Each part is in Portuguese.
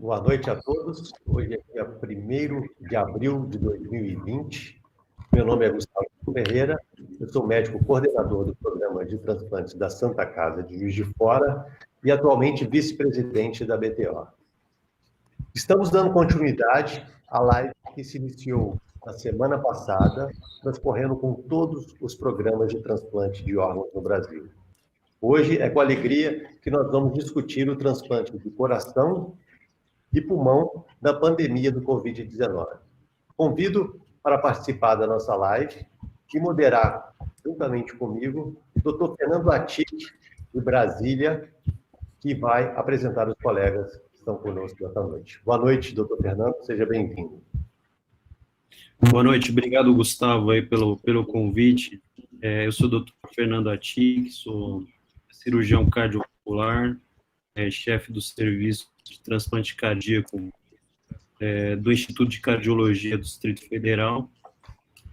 Boa noite a todos. Hoje é dia 1º de abril de 2020. Meu nome é Gustavo Ferreira, eu sou médico coordenador do programa de transplantes da Santa Casa de Juiz de Fora e atualmente vice-presidente da BTO. Estamos dando continuidade à live que se iniciou na semana passada, transcorrendo com todos os programas de transplante de órgãos no Brasil. Hoje é com alegria que nós vamos discutir o transplante de coração e pulmão da pandemia do Covid-19. Convido para participar da nossa live e moderar, juntamente comigo, o Dr. Fernando Attic, de Brasília, que vai apresentar os colegas que estão conosco esta noite. Boa noite, Dr. Fernando, seja bem-vindo. Boa noite, obrigado, Gustavo, aí pelo convite. Eu sou o Dr. Fernando Attic, sou cirurgião cardiovascular, chefe do serviço de transplante cardíaco do Instituto de Cardiologia do Distrito Federal,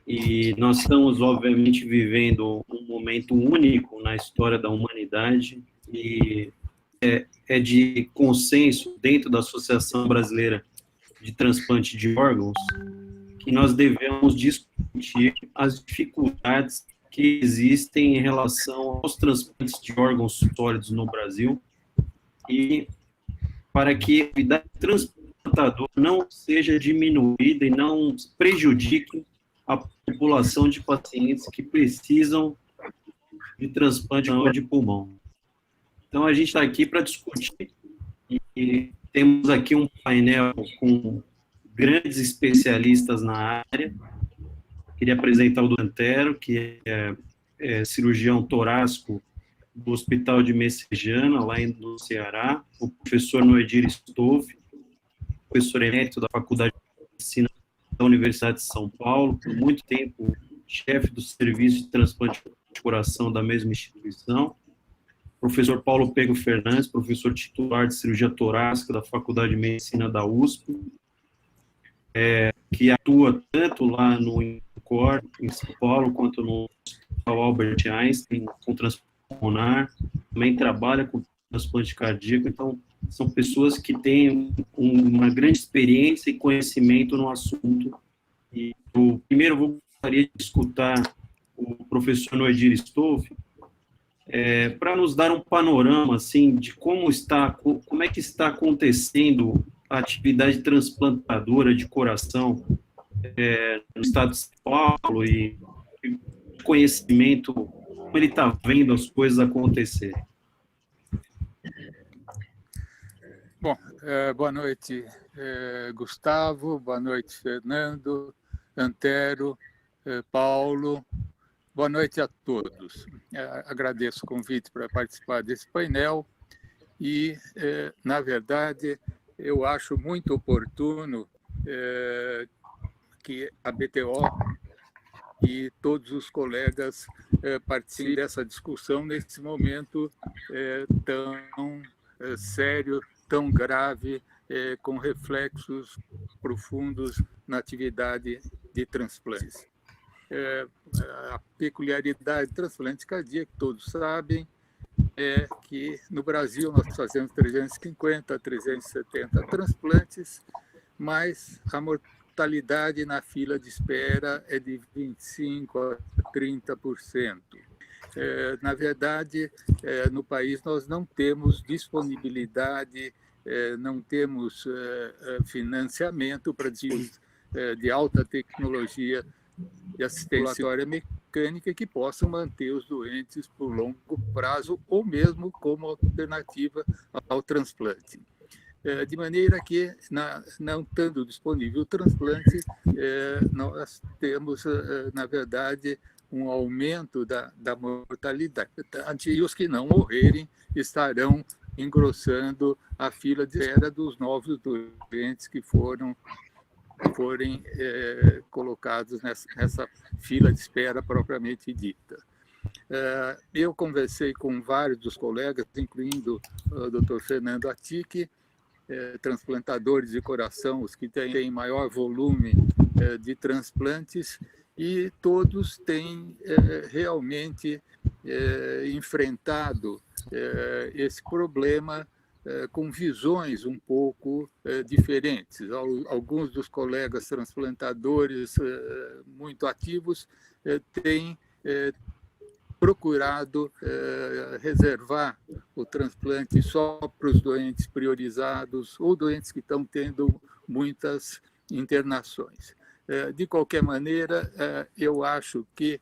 e nós estamos, obviamente, vivendo um momento único na história da humanidade, e é de consenso dentro da Associação Brasileira de Transplante de Órgãos que nós devemos discutir as dificuldades que existem em relação aos transplantes de órgãos sólidos no Brasil, e para que a atividade transplantadora não seja diminuída e não prejudique a população de pacientes que precisam de transplante de pulmão. Então, a gente está aqui para discutir, e temos aqui um painel com grandes especialistas na área. Queria apresentar o Dr. Antero, que é cirurgião torácico do Hospital de Messejana, lá no Ceará, o professor Noedir Stoff, professor emérito da Faculdade de Medicina da Universidade de São Paulo, por muito tempo chefe do Serviço de Transplante de Coração da mesma instituição, professor Paulo Pego Fernandes, professor titular de Cirurgia Torácica da Faculdade de Medicina da USP, que atua tanto lá no INCOR, em São Paulo, quanto no Hospital Albert Einstein, com transplante pulmonar, também trabalha com transplante cardíaco. Então, são pessoas que têm uma grande experiência e conhecimento no assunto. E primeiro eu gostaria de escutar o professor Noedir Stoff, para nos dar um panorama assim de como é que está acontecendo a atividade transplantadora de coração no estado de São Paulo, e conhecimento, como ele está vendo as coisas acontecer. Bom, boa noite, Gustavo, boa noite, Fernando, Antero, Paulo, boa noite a todos. Agradeço o convite para participar desse painel e, na verdade, eu acho muito oportuno que a BTO e todos os colegas participem dessa discussão nesse momento tão sério, tão grave, com reflexos profundos na atividade de transplantes. A peculiaridade do transplante cardíaco, todos sabem, é que no Brasil nós fazemos 350, 370 transplantes, mas a mortalidade na fila de espera é de 25% a 30%. Na verdade, no país nós não temos disponibilidade, não temos financiamento para de alta tecnologia de assistência mecânica que possam manter os doentes por longo prazo ou mesmo como alternativa ao transplante. De maneira que, não estando disponível o transplante, nós temos, na verdade, um aumento da mortalidade, e os que não morrerem estarão engrossando a fila de espera dos novos doentes que forem colocados nessa fila de espera propriamente dita. Eu conversei com vários dos colegas, incluindo o Dr. Fernando Attic, transplantadores de coração, os que têm maior volume de transplantes, e todos têm realmente enfrentado esse problema com visões um pouco diferentes. Alguns dos colegas transplantadores muito ativos têm procurado reservar o transplante só para os doentes priorizados ou doentes que estão tendo muitas internações. De qualquer maneira, eu acho que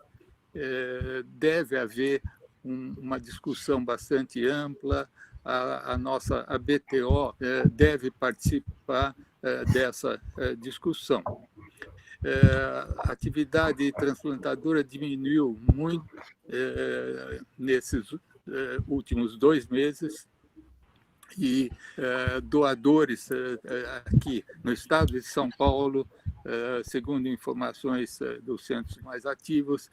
deve haver uma discussão bastante ampla. A nossa BTO deve participar dessa discussão. A atividade transplantadora diminuiu muito nesses últimos 2 meses e doadores aqui no estado de São Paulo, segundo informações dos centros mais ativos,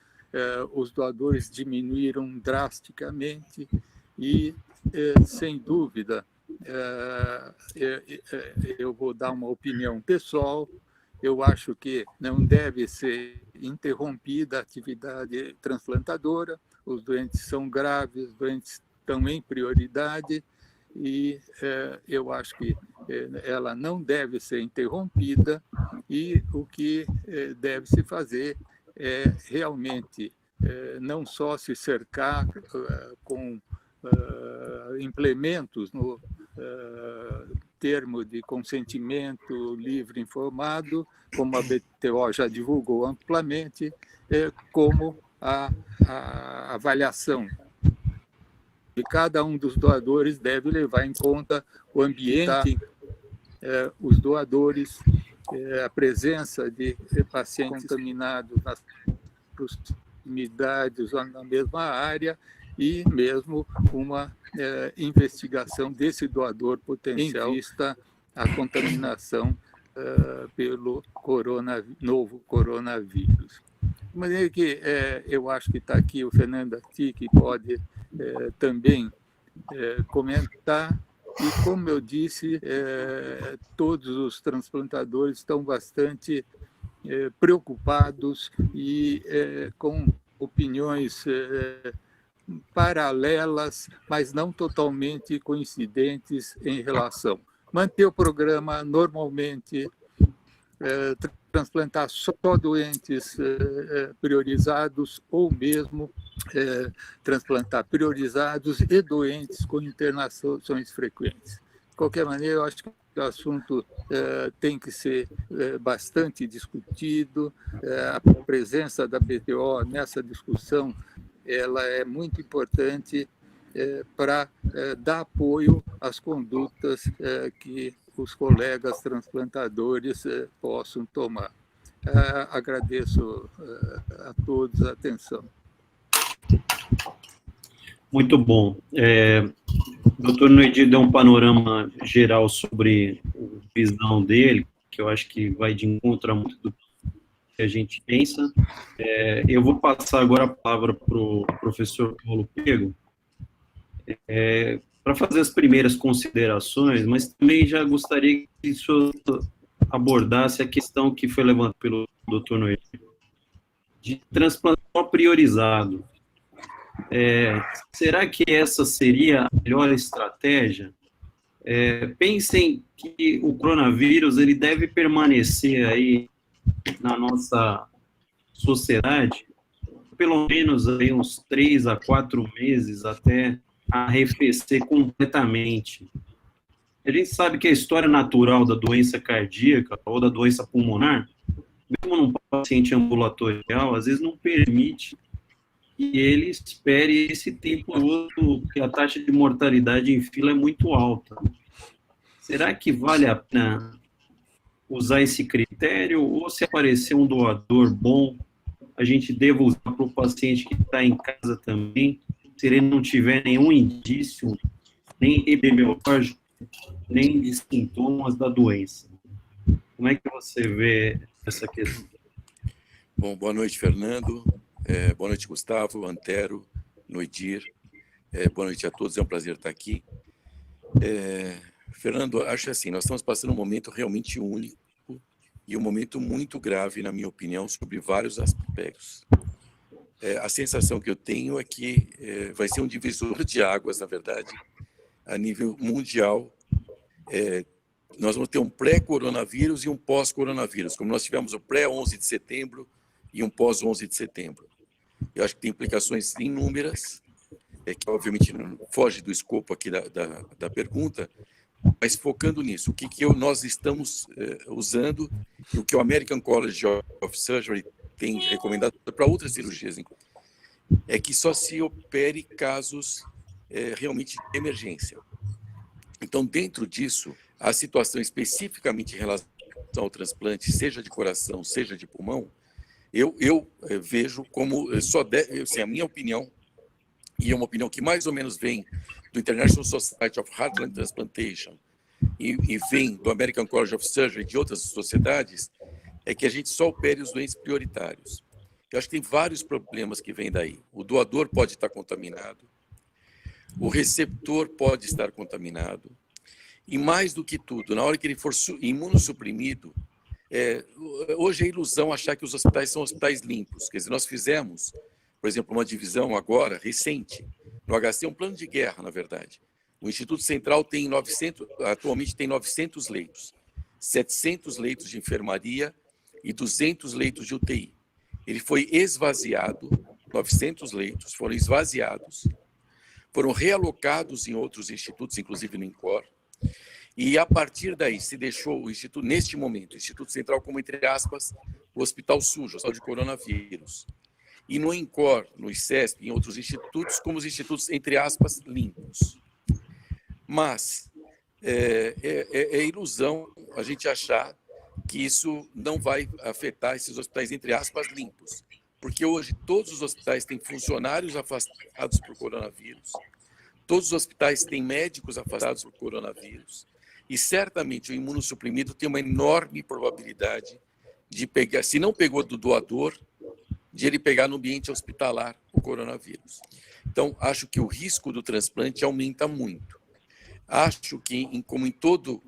os doadores diminuíram drasticamente e, sem dúvida, eu vou dar uma opinião pessoal. Eu acho que não deve ser interrompida a atividade transplantadora. Os doentes são graves, os doentes estão em prioridade e eu acho que ela não deve ser interrompida e o que deve se fazer é realmente não só se cercar com implementos no termo de consentimento livre informado, como a BTO já divulgou amplamente, como a avaliação de cada um dos doadores deve levar em conta o ambiente, os doadores, a presença de pacientes contaminados nas proximidades ou na mesma área e mesmo uma investigação desse doador potencial em vista à contaminação pelo novo coronavírus. De maneira que eu acho que está aqui o Fernando Ati, que pode também comentar. E, como eu disse, todos os transplantadores estão bastante preocupados e com opiniões paralelas, mas não totalmente coincidentes em relação. Manter o programa normalmente, transplantar só doentes priorizados ou mesmo transplantar priorizados e doentes com internações frequentes. De qualquer maneira, eu acho que o assunto tem que ser bastante discutido. A presença da BTO nessa discussão ela é muito importante para dar apoio às condutas que os colegas transplantadores possam tomar. Agradeço a todos a atenção. Muito bom. O doutor Noedir deu um panorama geral sobre a visão dele, que eu acho que vai de encontro a muito do que a gente pensa. Eu vou passar agora a palavra para o professor Paulo Pego, para fazer as primeiras considerações, mas também já gostaria que o senhor abordasse a questão que foi levantada pelo doutor Noedir, de transplante priorizado. Será que essa seria a melhor estratégia? Pensem que o coronavírus ele deve permanecer aí na nossa sociedade pelo menos aí uns 3 a 4 meses até arrefecer completamente. A gente sabe que a história natural da doença cardíaca ou da doença pulmonar, mesmo num paciente ambulatorial, às vezes não permite que ele espere esse tempo todo, porque a taxa de mortalidade em fila é muito alta. Será que vale a pena usar esse critério, ou se aparecer um doador bom, a gente deva usar para o paciente que está em casa também, se ele não tiver nenhum indício, nem epidemiológico, nem de sintomas da doença? Como é que você vê essa questão? Bom, boa noite, Fernando. Boa noite, Gustavo, Antero, Noedir. Boa noite a todos, é um prazer estar aqui. Fernando, acho assim, nós estamos passando um momento realmente único e um momento muito grave, na minha opinião, sobre vários aspectos. A sensação que eu tenho é que vai ser um divisor de águas, na verdade, a nível mundial. Nós vamos ter um pré-coronavírus e um pós-coronavírus, como nós tivemos o pré-11 de setembro e um pós-11 de setembro. Eu acho que tem implicações inúmeras, que obviamente não foge do escopo aqui da pergunta, mas focando nisso, o que nós estamos usando e o que o American College of Surgery tem recomendado para outras cirurgias, é que só se opere casos realmente de emergência. Então, dentro disso, a situação especificamente em relação ao transplante, seja de coração, seja de pulmão, eu vejo como, a minha opinião, e é uma opinião que mais ou menos vem do International Society of Heart Lung Transplantation e vem do American College of Surgery e de outras sociedades, é que a gente só opere os doentes prioritários. Eu acho que tem vários problemas que vêm daí. O doador pode estar contaminado, o receptor pode estar contaminado, e mais do que tudo, na hora que ele for imunossuprimido, hoje é ilusão achar que os hospitais são hospitais limpos. Quer dizer, nós fizemos, por exemplo, uma divisão agora, recente, no HC, um plano de guerra, na verdade. O Instituto Central tem atualmente tem 900 leitos, 700 leitos de enfermaria e 200 leitos de UTI. Ele foi esvaziado, 900 leitos foram esvaziados, foram realocados em outros institutos, inclusive no INCOR, e a partir daí se deixou o Instituto, neste momento, o Instituto Central como, entre aspas, o hospital sujo, o hospital de coronavírus. E no INCOR, no ICESP, em outros institutos, como os institutos, entre aspas, limpos. Mas é ilusão a gente achar que isso não vai afetar esses hospitais, entre aspas, limpos. Porque hoje todos os hospitais têm funcionários afastados por coronavírus, todos os hospitais têm médicos afastados por coronavírus, e certamente o imunossuprimido tem uma enorme probabilidade de pegar, se não pegou do doador, de ele pegar no ambiente hospitalar o coronavírus. Então, acho que o risco do transplante aumenta muito. Acho que, como em todo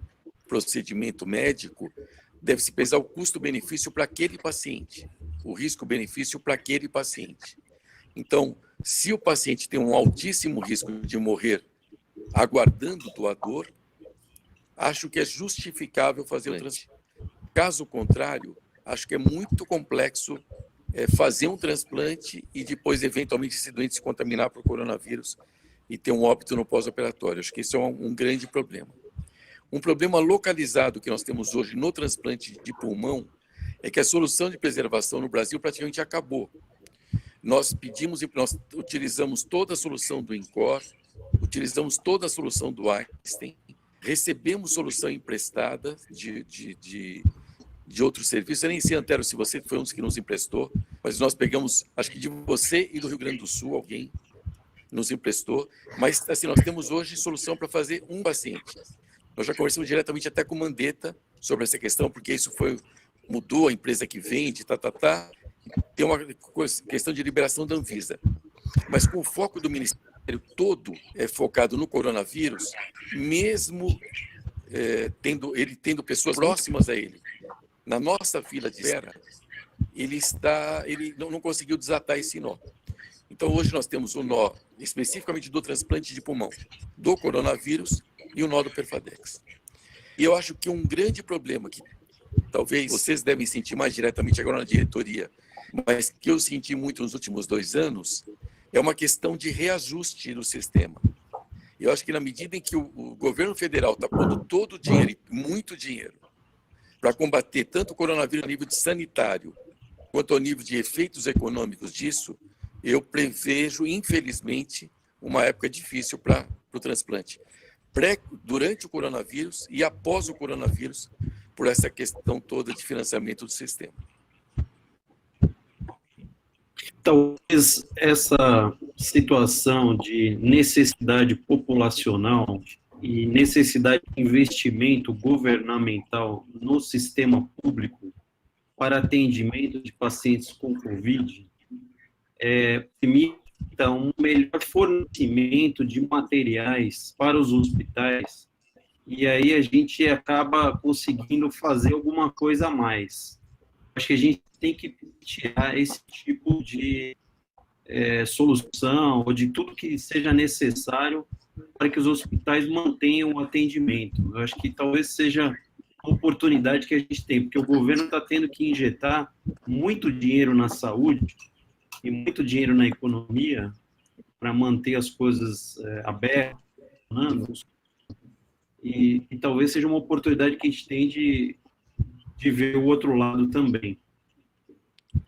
procedimento médico, deve-se pesar o custo-benefício para aquele paciente, o risco-benefício para aquele paciente. Então, se o paciente tem um altíssimo risco de morrer aguardando o doador, acho que é justificável fazer o transplante. Caso contrário, acho que é muito complexo fazer um transplante e depois, eventualmente, esse doente se contaminar por coronavírus e ter um óbito no pós-operatório. Acho que isso é um grande problema. Um problema localizado que nós temos hoje no transplante de pulmão é que a solução de preservação no Brasil praticamente acabou. Nós utilizamos toda a solução do INCOR, utilizamos toda a solução do Einstein, recebemos solução emprestada de outros serviços. Eu nem sei, Antero, se você foi um dos que nos emprestou, mas nós pegamos, acho que de você e do Rio Grande do Sul, alguém nos emprestou, mas assim, nós temos hoje solução para fazer um paciente. Nós já conversamos diretamente até com o Mandetta sobre essa questão, porque isso mudou a empresa que vende, tem uma questão de liberação da Anvisa. Mas com o foco do Ministério todo focado no coronavírus, mesmo ele tendo pessoas próximas a ele, na nossa fila de espera, ele não conseguiu desatar esse nó. Então, hoje nós temos o nó, especificamente do transplante de pulmão, do coronavírus e o nó do Perfadex. E eu acho que um grande problema que talvez vocês devem sentir mais diretamente agora na diretoria, mas que eu senti muito nos últimos 2 anos, é uma questão de reajuste do sistema. Eu acho que na medida em que o governo federal está pondo todo o dinheiro, muito dinheiro, para combater tanto o coronavírus a nível de sanitário, quanto ao nível de efeitos econômicos disso, eu prevejo, infelizmente, uma época difícil para o transplante. Durante o coronavírus e após o coronavírus, por essa questão toda de financiamento do sistema. Talvez essa situação de necessidade populacional e necessidade de investimento governamental no sistema público para atendimento de pacientes com Covid permita um melhor fornecimento de materiais para os hospitais, e aí a gente acaba conseguindo fazer alguma coisa a mais. Acho que a gente tem que tirar esse tipo de solução ou de tudo que seja necessário para que os hospitais mantenham o atendimento. Eu acho que talvez seja uma oportunidade que a gente tem, porque o governo está tendo que injetar muito dinheiro na saúde e muito dinheiro na economia para manter as coisas abertas, e talvez seja uma oportunidade que a gente tem de ver o outro lado também.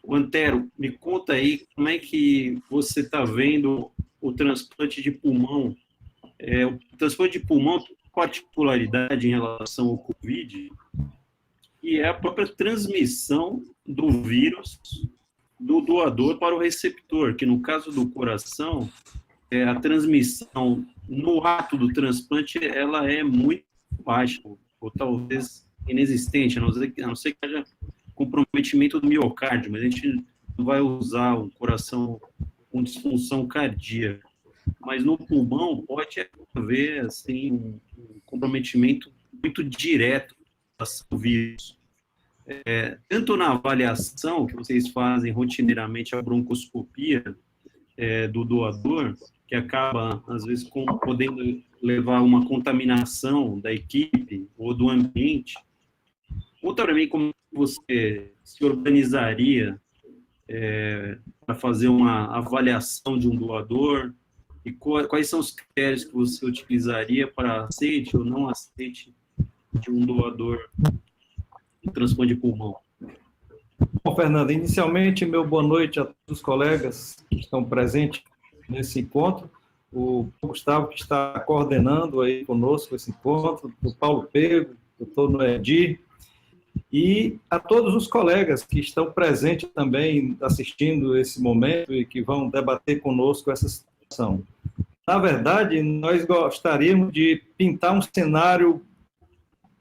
Antero, me conta aí como é que você está vendo o transplante de pulmão. O transplante de pulmão tem particularidade em relação ao Covid, e é a própria transmissão do vírus do doador para o receptor, que no caso do coração, a transmissão no ato do transplante ela é muito baixa, ou talvez inexistente, a não ser que haja comprometimento do miocárdio, mas a gente não vai usar um coração com disfunção cardíaca. Mas no pulmão pode haver assim, um comprometimento muito direto do vírus. Tanto na avaliação que vocês fazem rotineiramente a broncoscopia do doador, que acaba, às vezes, podendo levar a uma contaminação da equipe ou do ambiente. Conta para mim como você se organizaria para fazer uma avaliação de um doador e quais são os critérios que você utilizaria para aceite ou não aceite de um doador de transplante de pulmão. Bom, Fernando, inicialmente, meu boa noite a todos os colegas que estão presentes nesse encontro, o Gustavo, que está coordenando aí conosco esse encontro, o Paulo Pego, o doutor Noedir, e a todos os colegas que estão presentes também assistindo esse momento e que vão debater conosco essa situação. Na verdade, nós gostaríamos de pintar um cenário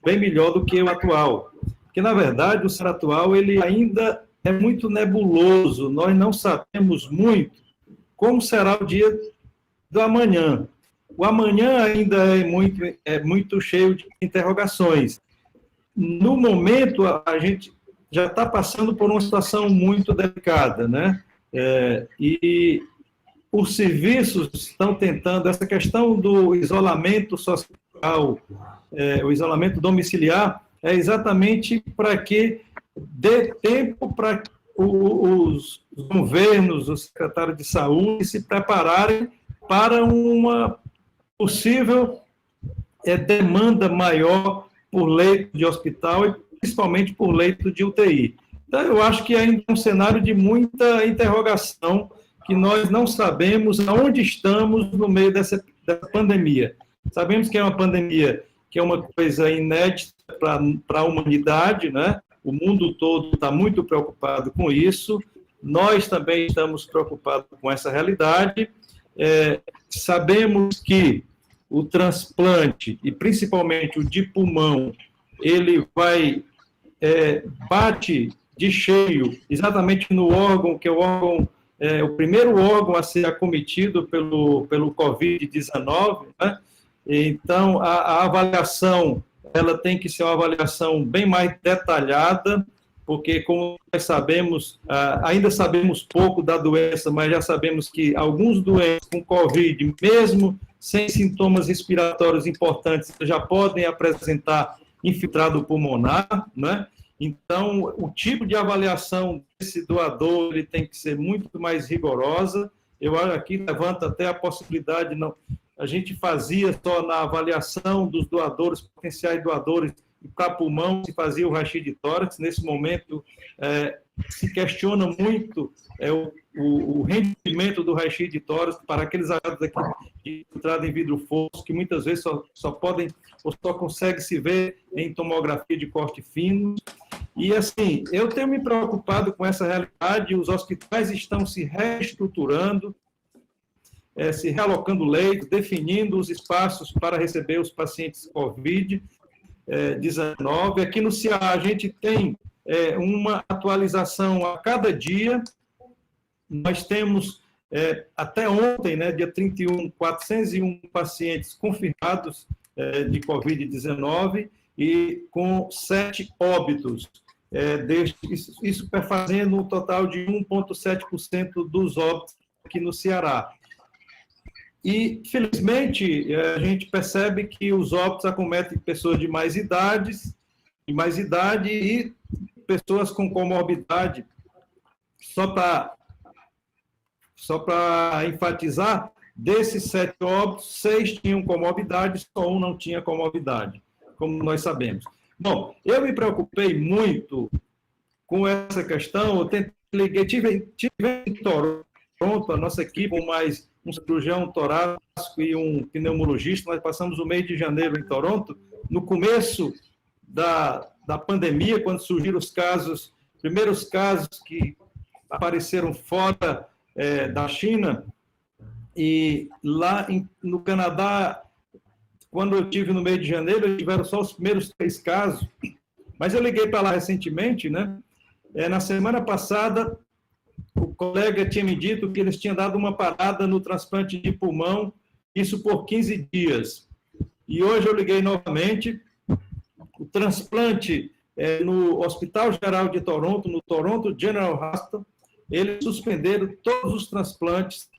bem melhor do que o atual, porque, na verdade, o cenário atual ele ainda é muito nebuloso, nós não sabemos muito como será o dia do amanhã. O amanhã ainda é muito cheio de interrogações. No momento, a gente já está passando por uma situação muito delicada, né? E os serviços estão tentando, essa questão do isolamento social, o isolamento domiciliar, é exatamente para que dê tempo para os governos, os secretários de saúde se prepararem para uma possível demanda maior por leito de hospital e principalmente por leito de UTI. Então, eu acho que ainda é um cenário de muita interrogação, que nós não sabemos aonde estamos no meio dessa pandemia. Sabemos que é uma pandemia que é uma coisa inédita para a humanidade, né? O mundo todo está muito preocupado com isso, nós também estamos preocupados com essa realidade. Sabemos que o transplante, e principalmente o de pulmão, ele bate de cheio exatamente no órgão, que é o primeiro órgão a ser acometido pelo Covid-19, né? Então, a avaliação, ela tem que ser uma avaliação bem mais detalhada, porque, como nós sabemos, ainda sabemos pouco da doença, mas já sabemos que alguns doentes com Covid, mesmo sem sintomas respiratórios importantes, já podem apresentar infiltrado pulmonar, né? Então, o tipo de avaliação desse doador ele tem que ser muito mais rigorosa. Eu acho que aqui levanta até a possibilidade, a gente fazia só na avaliação dos doadores, potenciais doadores, e para pulmão se fazia o raio-x de tórax. Nesse momento, se questiona muito o rendimento do raio-x de tórax para aqueles achados aqui de entrada em vidro fosco, que muitas vezes só consegue se ver em tomografia de corte fino. E, assim, eu tenho me preocupado com essa realidade, os hospitais estão se reestruturando, se realocando leitos, definindo os espaços para receber os pacientes Covid-19. Aqui no Ceará, a gente tem uma atualização a cada dia. Nós temos, até ontem, né, dia 31, 401 pacientes confirmados de Covid-19 e com 7 óbitos. Isso fazendo um total de 1,7% dos óbitos aqui no Ceará. E, felizmente, a gente percebe que os óbitos acometem pessoas de mais idade e pessoas com comorbidade. Só para enfatizar, desses 7 óbitos, 6 tinham comorbidade, só um não tinha comorbidade, como nós sabemos. Bom, eu me preocupei muito com essa questão, eu tive em Toronto, a nossa equipe, com mais um cirurgião torácico e um pneumologista, nós passamos o mês de janeiro em Toronto, no começo da pandemia, quando surgiram os primeiros casos que apareceram fora da China, e lá no Canadá, quando eu estive no mês de janeiro, tiveram só os primeiros 3 casos, mas eu liguei para lá recentemente, né? Na semana passada, o colega tinha me dito que eles tinham dado uma parada no transplante de pulmão, isso por 15 dias. E hoje eu liguei novamente, o transplante no Hospital Geral de Toronto, no Toronto General Hospital, eles suspenderam todos os transplantes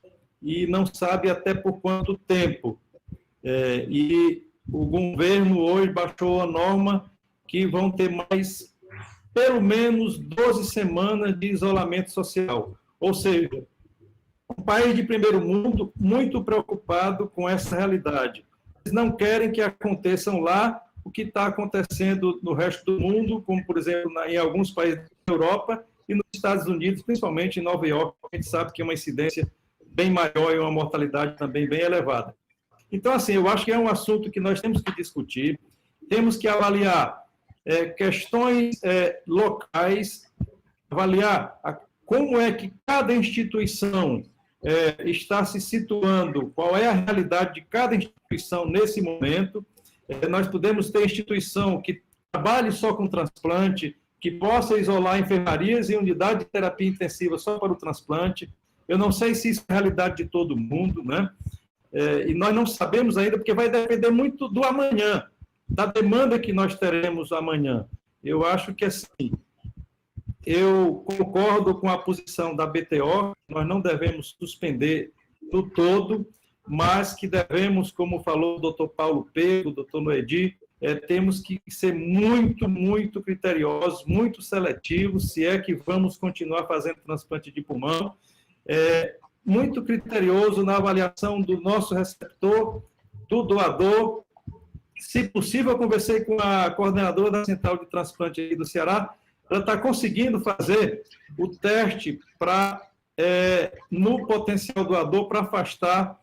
e não sabe até por quanto tempo. E o governo hoje baixou a norma que vão ter mais pelo menos 12 semanas de isolamento social. Ou seja, um país de primeiro mundo muito preocupado com essa realidade. Eles não querem que aconteçam lá o que está acontecendo no resto do mundo, como, por exemplo, em alguns países da Europa e nos Estados Unidos, principalmente em Nova York, a gente sabe que é uma incidência bem maior e uma mortalidade também bem elevada. Então, assim, eu acho que é um assunto que nós temos que discutir, temos que avaliar questões locais, avaliar como é que cada instituição está se situando, qual é a realidade de cada instituição nesse momento. Nós podemos ter instituição que trabalhe só com transplante, que possa isolar enfermarias e unidade de terapia intensiva só para o transplante. Eu não sei se isso é a realidade de todo mundo, né? E nós não sabemos ainda, porque vai depender muito do amanhã, da demanda que nós teremos amanhã. Eu acho que, assim, eu concordo com a posição da BTO, nós não devemos suspender do todo, mas que devemos, como falou o doutor Paulo Pego, o doutor Noedi, temos que ser muito, muito criteriosos, muito seletivos, se é que vamos continuar fazendo transplante de pulmão, muito criterioso na avaliação do nosso receptor, do doador. Se possível, eu conversei com a coordenadora da Central de Transplante aqui do Ceará, ela está conseguindo fazer o teste no potencial doador para afastar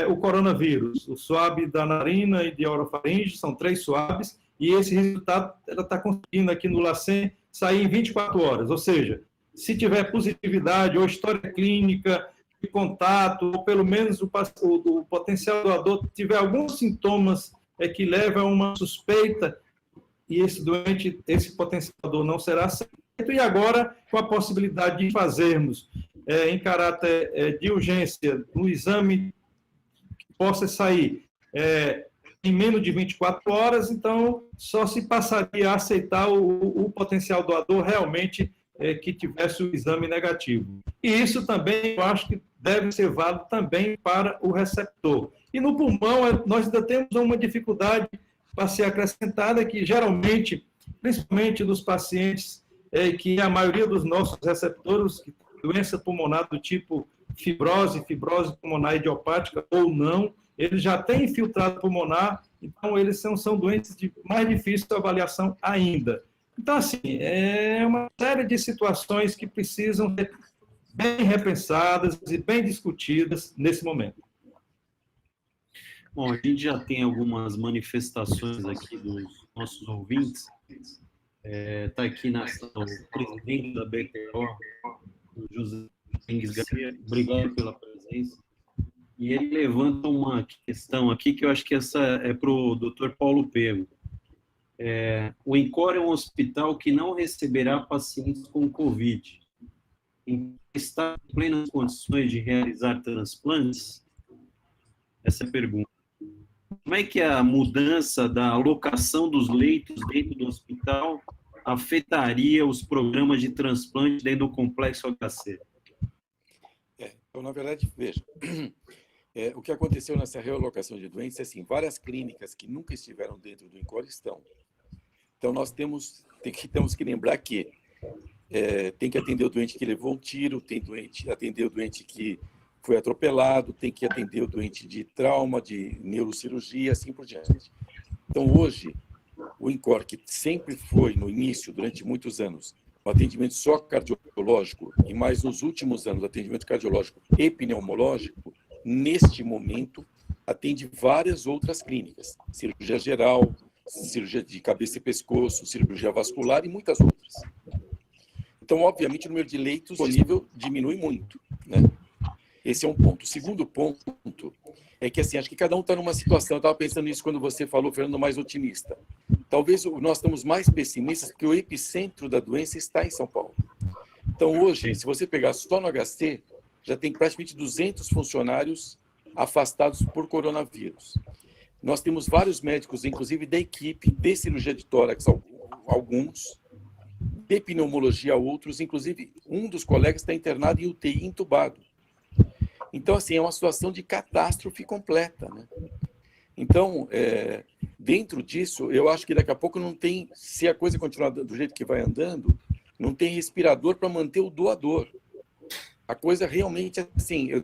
o coronavírus, o swab da narina e de orofaringe, são 3 swabs, e esse resultado ela está conseguindo aqui no LACEN sair em 24 horas, ou seja, se tiver positividade ou história clínica de contato, ou pelo menos o potencial doador tiver alguns sintomas que levam a uma suspeita, e esse potencial doador não será aceito, e agora, com a possibilidade de fazermos em caráter de urgência, um exame que possa sair em menos de 24 horas, então só se passaria a aceitar o potencial doador realmente que tivesse o exame negativo. E isso também, eu acho que deve ser válido também para o receptor. E no pulmão, nós ainda temos uma dificuldade para ser acrescentada, que geralmente, principalmente nos pacientes, que a maioria dos nossos receptores, doença pulmonar do tipo fibrose pulmonar idiopática ou não, eles já têm infiltrado pulmonar, então eles são doentes de mais difícil avaliação ainda. Então, assim, é uma série de situações que precisam ser bem repensadas e bem discutidas nesse momento. Bom, a gente já tem algumas manifestações aqui dos nossos ouvintes. Está aqui o presidente da BTO, o José Mendes Garcia, obrigado pela presença. E ele levanta uma questão aqui que eu acho que essa é para o Dr. Paulo Pego. O INCOR é um hospital que não receberá pacientes com Covid. Está em plenas condições de realizar transplantes? Essa é a pergunta. Como é que a mudança da alocação dos leitos dentro do hospital afetaria os programas de transplante dentro do complexo HC? Então, na verdade, veja, o que aconteceu nessa realocação de doentes é assim, várias clínicas que nunca estiveram dentro do INCOR estão. Então, nós temos que lembrar que tem que atender o doente que levou um tiro, tem atender o doente que foi atropelado, tem que atender o doente de trauma, de neurocirurgia, assim por diante. Então, hoje, o INCOR, que sempre foi, no início, durante muitos anos, um atendimento só cardiológico, e mais nos últimos anos, atendimento cardiológico e pneumológico, neste momento, atende várias outras clínicas, cirurgia geral, cirurgia de cabeça e pescoço, cirurgia vascular e muitas outras. Então, obviamente, o número de leitos disponível diminui muito, né? Esse é um ponto. O segundo ponto é que, assim, acho que cada um está numa situação, eu estava pensando nisso quando você falou, Fernando, mais otimista. Talvez nós estamos mais pessimistas porque o epicentro da doença está em São Paulo. Então, hoje, se você pegar só no HC, já tem praticamente 200 funcionários afastados por coronavírus. Nós temos vários médicos, inclusive da equipe de cirurgia de tórax, alguns, de pneumologia, outros, inclusive um dos colegas está internado em UTI, entubado. Então, assim, é uma situação de catástrofe completa, né? Então, dentro disso, eu acho que daqui a pouco não tem, se a coisa continuar do jeito que vai andando, não tem respirador para manter o doador. A coisa realmente, assim, eu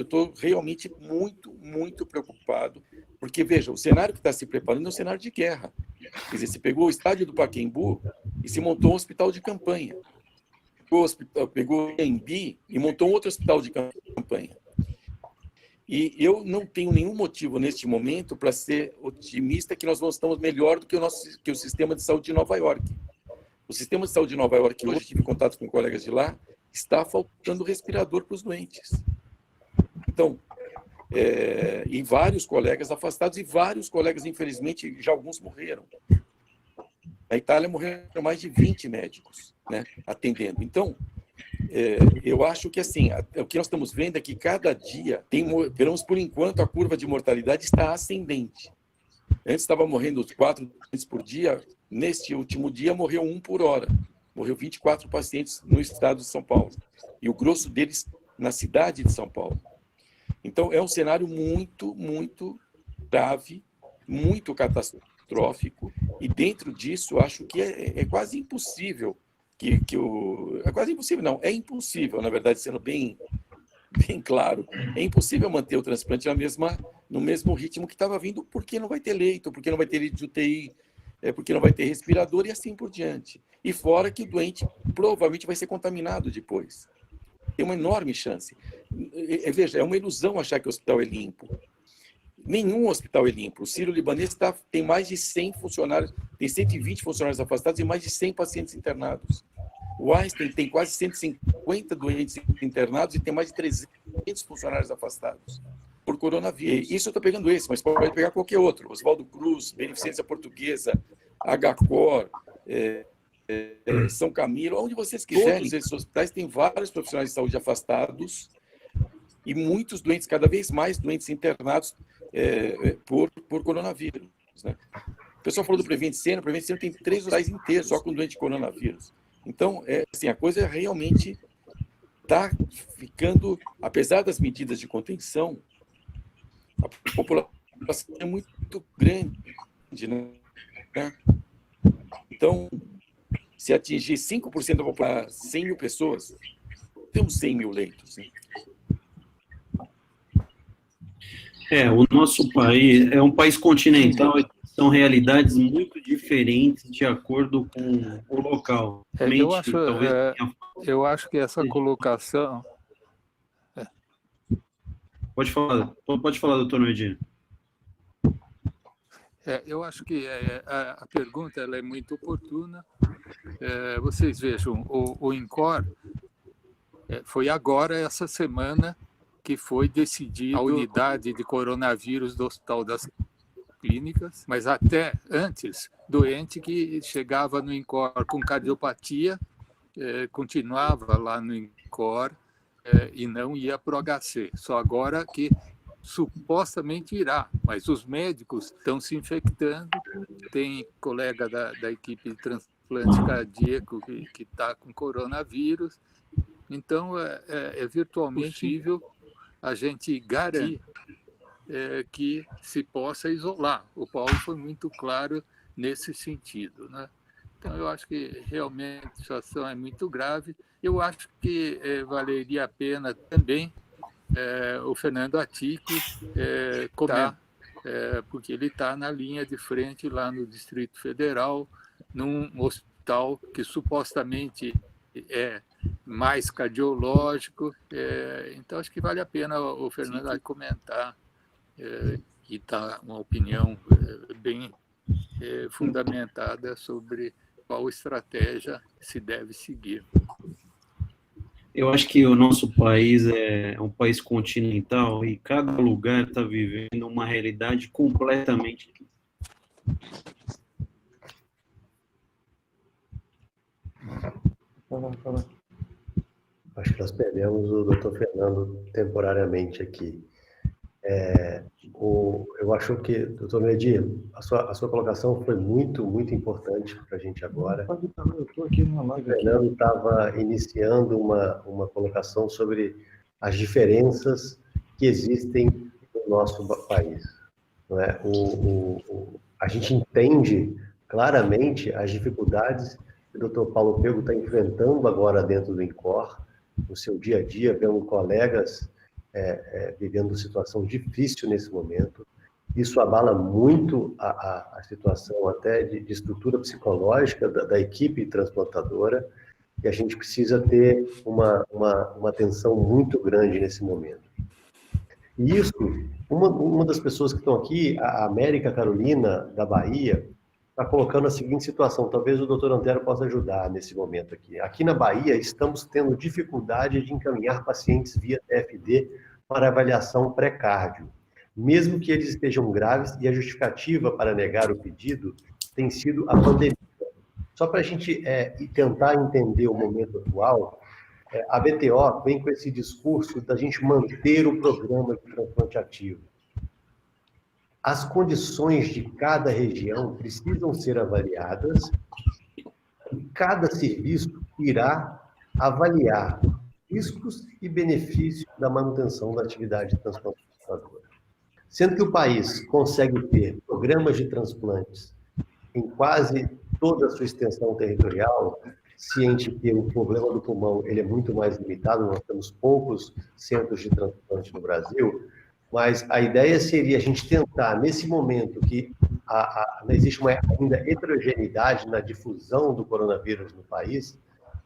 tô realmente muito, muito preocupado, porque, veja, o cenário que está se preparando é um cenário de guerra. Quer dizer, se pegou o estádio do Pacaembu e se montou um hospital de campanha. Pegou o Embi e montou um outro hospital de campanha. E eu não tenho nenhum motivo neste momento para ser otimista que nós estamos melhor do que o sistema de saúde de Nova York. O sistema de saúde de Nova York, hoje tive contato com colegas de lá, está faltando respirador para os doentes. Então, e vários colegas afastados e vários colegas, infelizmente, já alguns morreram. Na Itália morreram mais de 20 médicos, né, atendendo. Então, eu acho que, assim, o que nós estamos vendo é que cada dia, pelo menos por enquanto, a curva de mortalidade está ascendente. Antes estava morrendo 4 doentes por dia, neste último dia morreu 1 por hora. Morreu 24 pacientes no estado de São Paulo. E o grosso deles na cidade de São Paulo. Então, é um cenário muito, muito grave, muito catastrófico, e dentro disso, acho que é quase impossível é quase impossível, não, é impossível, na verdade, sendo bem claro, é impossível manter o transplante no mesmo ritmo que estava vindo, porque não vai ter leito, porque não vai ter leito de UTI, porque não vai ter respirador e assim por diante. E fora que o doente provavelmente vai ser contaminado depois. Tem uma enorme chance. Veja, é uma ilusão achar que o hospital é limpo. Nenhum hospital é limpo. O Sírio-Libanês tem mais de 100 funcionários, tem 120 funcionários afastados e mais de 100 pacientes internados. O Einstein tem quase 150 doentes internados e tem mais de 300 funcionários afastados por coronavírus. Isso eu estou pegando esse, mas pode pegar qualquer outro. Oswaldo Cruz, Beneficência Portuguesa, HCOR, São Camilo, onde vocês quiserem. Todos esses hospitais têm vários profissionais de saúde afastados e muitos doentes, cada vez mais doentes internados por coronavírus, né? O pessoal falou do Prevent Senior tem 3 hospitais inteiros só com doente de coronavírus. Então, assim, a coisa realmente está ficando, apesar das medidas de contenção, a população é muito grande, né? Então, se atingir 5% da população, 100 mil pessoas, temos 100 mil leitos, né? O nosso país é um país continental e são realidades muito diferentes de acordo com o local. Eu acho que essa colocação... Pode falar, doutor Noedinho. Eu acho que a pergunta ela é muito oportuna. Vocês vejam, o INCOR foi agora, essa semana, que foi decidido a unidade de coronavírus do Hospital das Clínicas, mas até antes, doente que chegava no INCOR com cardiopatia, continuava lá no INCOR e não ia para o HC. Só agora que supostamente irá, mas os médicos estão se infectando. Tem colega da equipe de transplante cardíaco que está com coronavírus. Então, é virtualmente possível a gente garantir que se possa isolar. O Paulo foi muito claro nesse sentido, né? Então, eu acho que realmente a situação é muito grave. Eu acho que valeria a pena também o Fernando Atico comentar, porque ele está na linha de frente lá no Distrito Federal, num hospital que supostamente é mais cardiológico. Então, acho que vale a pena o Fernando comentar, que está uma opinião bem fundamentada sobre qual estratégia se deve seguir. Eu acho que o nosso país é um país continental e cada lugar está vivendo uma realidade completamente. Acho que nós perdemos o doutor Fernando temporariamente aqui. Eu acho que, doutor Medir, a sua colocação foi muito, muito importante para a gente agora. Eu estou aqui numa live. O Fernando estava iniciando uma colocação sobre as diferenças que existem no nosso país. Não é? A gente entende claramente as dificuldades que o doutor Paulo Pego está enfrentando agora dentro do INCOR, no seu dia a dia, vendo colegas vivendo situação difícil nesse momento. Isso abala muito a situação até de estrutura psicológica da equipe transplantadora, e a gente precisa ter uma atenção muito grande nesse momento. E isso, uma das pessoas que estão aqui, a América Carolina, da Bahia, está colocando a seguinte situação, talvez o doutor Antero possa ajudar nesse momento aqui. Aqui na Bahia, estamos tendo dificuldade de encaminhar pacientes via TFD para avaliação pré-cardio, mesmo que eles estejam graves, e a justificativa para negar o pedido tem sido a pandemia. Só para a gente tentar entender o momento atual, a BTO vem com esse discurso da gente manter o programa de transplante ativo. As condições de cada região precisam ser avaliadas e cada serviço irá avaliar riscos e benefícios da manutenção da atividade transplantadora. Sendo que o país consegue ter programas de transplantes em quase toda a sua extensão territorial, ciente que o problema do pulmão ele é muito mais limitado, nós temos poucos centros de transplante no Brasil, mas a ideia seria a gente tentar, nesse momento que existe uma ainda heterogeneidade na difusão do coronavírus no país,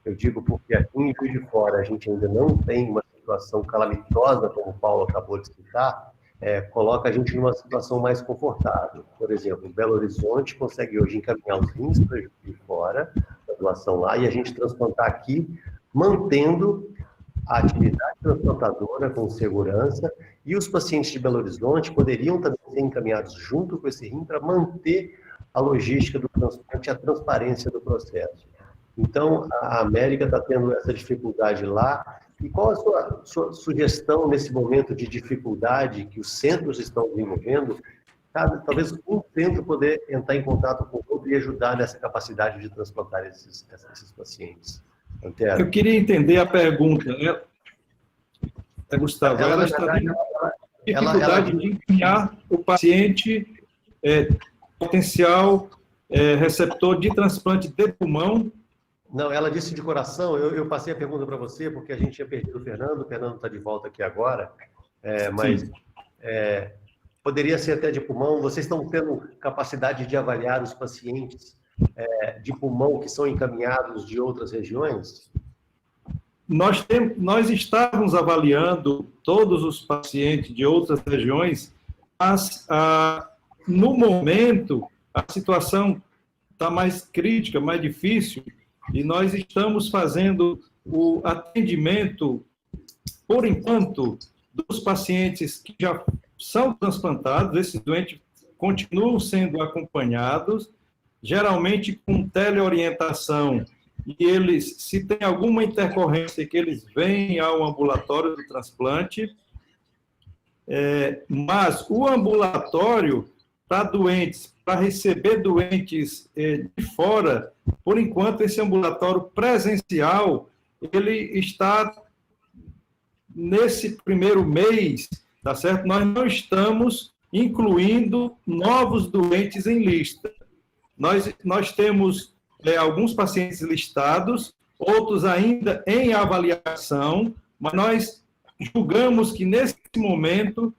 eu digo porque aqui em Juiz de Fora a gente ainda não tem uma situação calamitosa, como o Paulo acabou de citar, coloca a gente numa situação mais confortável. Por exemplo, Belo Horizonte consegue hoje encaminhar os rins para Juiz de Fora, a doação lá, e a gente transplantar aqui, mantendo a atividade transplantadora com segurança, e os pacientes de Belo Horizonte poderiam também ser encaminhados junto com esse rim para manter a logística do transplante e a transparência do processo. Então, a América está tendo essa dificuldade lá. E qual a sua sugestão nesse momento de dificuldade que os centros estão desenvolvendo? Talvez um centro poder entrar em contato com o outro e ajudar nessa capacidade de transplantar esses pacientes. Antero. Eu queria entender a pergunta, né? Gustavo, ela está tendo dificuldade de encaminhar o paciente potencial receptor de transplante de pulmão. Não, ela disse de coração. Eu passei a pergunta para você porque a gente tinha perdido o Fernando está de volta aqui agora, mas poderia ser até de pulmão. Vocês estão tendo capacidade de avaliar os pacientes de pulmão que são encaminhados de outras regiões? Nós estávamos avaliando todos os pacientes de outras regiões, mas no momento a situação está mais crítica, mais difícil, e nós estamos fazendo o atendimento, por enquanto, dos pacientes que já são transplantados. Esses doentes continuam sendo acompanhados, geralmente com teleorientação, e eles, se tem alguma intercorrência, que eles vêm ao ambulatório do transplante, mas o ambulatório para doentes, para receber doentes de fora, por enquanto, esse ambulatório presencial, ele está nesse primeiro mês, tá certo? Nós não estamos incluindo novos doentes em lista. Nós temos alguns pacientes listados, outros ainda em avaliação, mas nós julgamos que, nesse momento,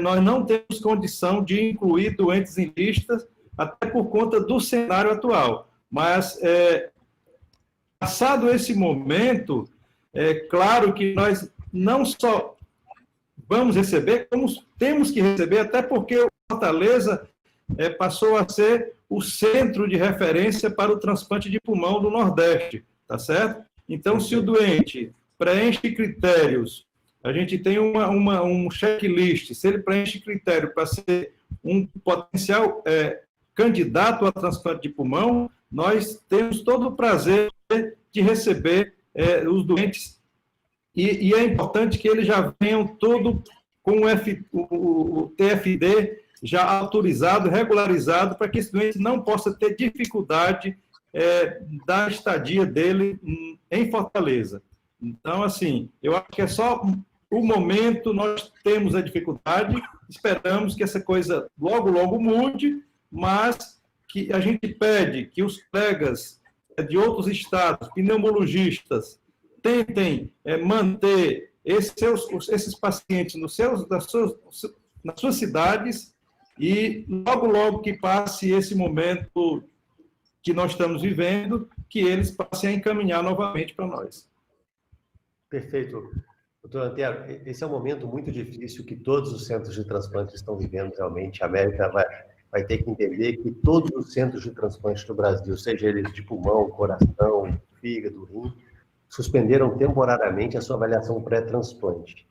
nós não temos condição de incluir doentes em listas, até por conta do cenário atual. Mas, passado esse momento, é claro que nós não só vamos receber, como temos que receber, até porque o Fortaleza passou a ser o centro de referência para o transplante de pulmão do Nordeste, tá certo? Então, se o doente preenche critérios, a gente tem um checklist, se ele preenche critério para ser um potencial candidato a transplante de pulmão, nós temos todo o prazer de receber os doentes, e é importante que eles já venham todo com o TFD já autorizado, regularizado, para que esse doente não possa ter dificuldade da estadia dele em Fortaleza. Então, assim, eu acho que é só o momento, nós temos a dificuldade, esperamos que essa coisa logo, logo mude, mas que a gente pede que os colegas de outros estados, pneumologistas, tentem manter esses pacientes nas suas cidades, e logo, logo que passe esse momento que nós estamos vivendo, que eles passem a encaminhar novamente para nós. Perfeito. Doutor Antero, esse é um momento muito difícil que todos os centros de transplante estão vivendo realmente. A América vai ter que entender que todos os centros de transplante do Brasil, seja eles de pulmão, coração, fígado, rim, suspenderam temporariamente a sua avaliação pré-transplante.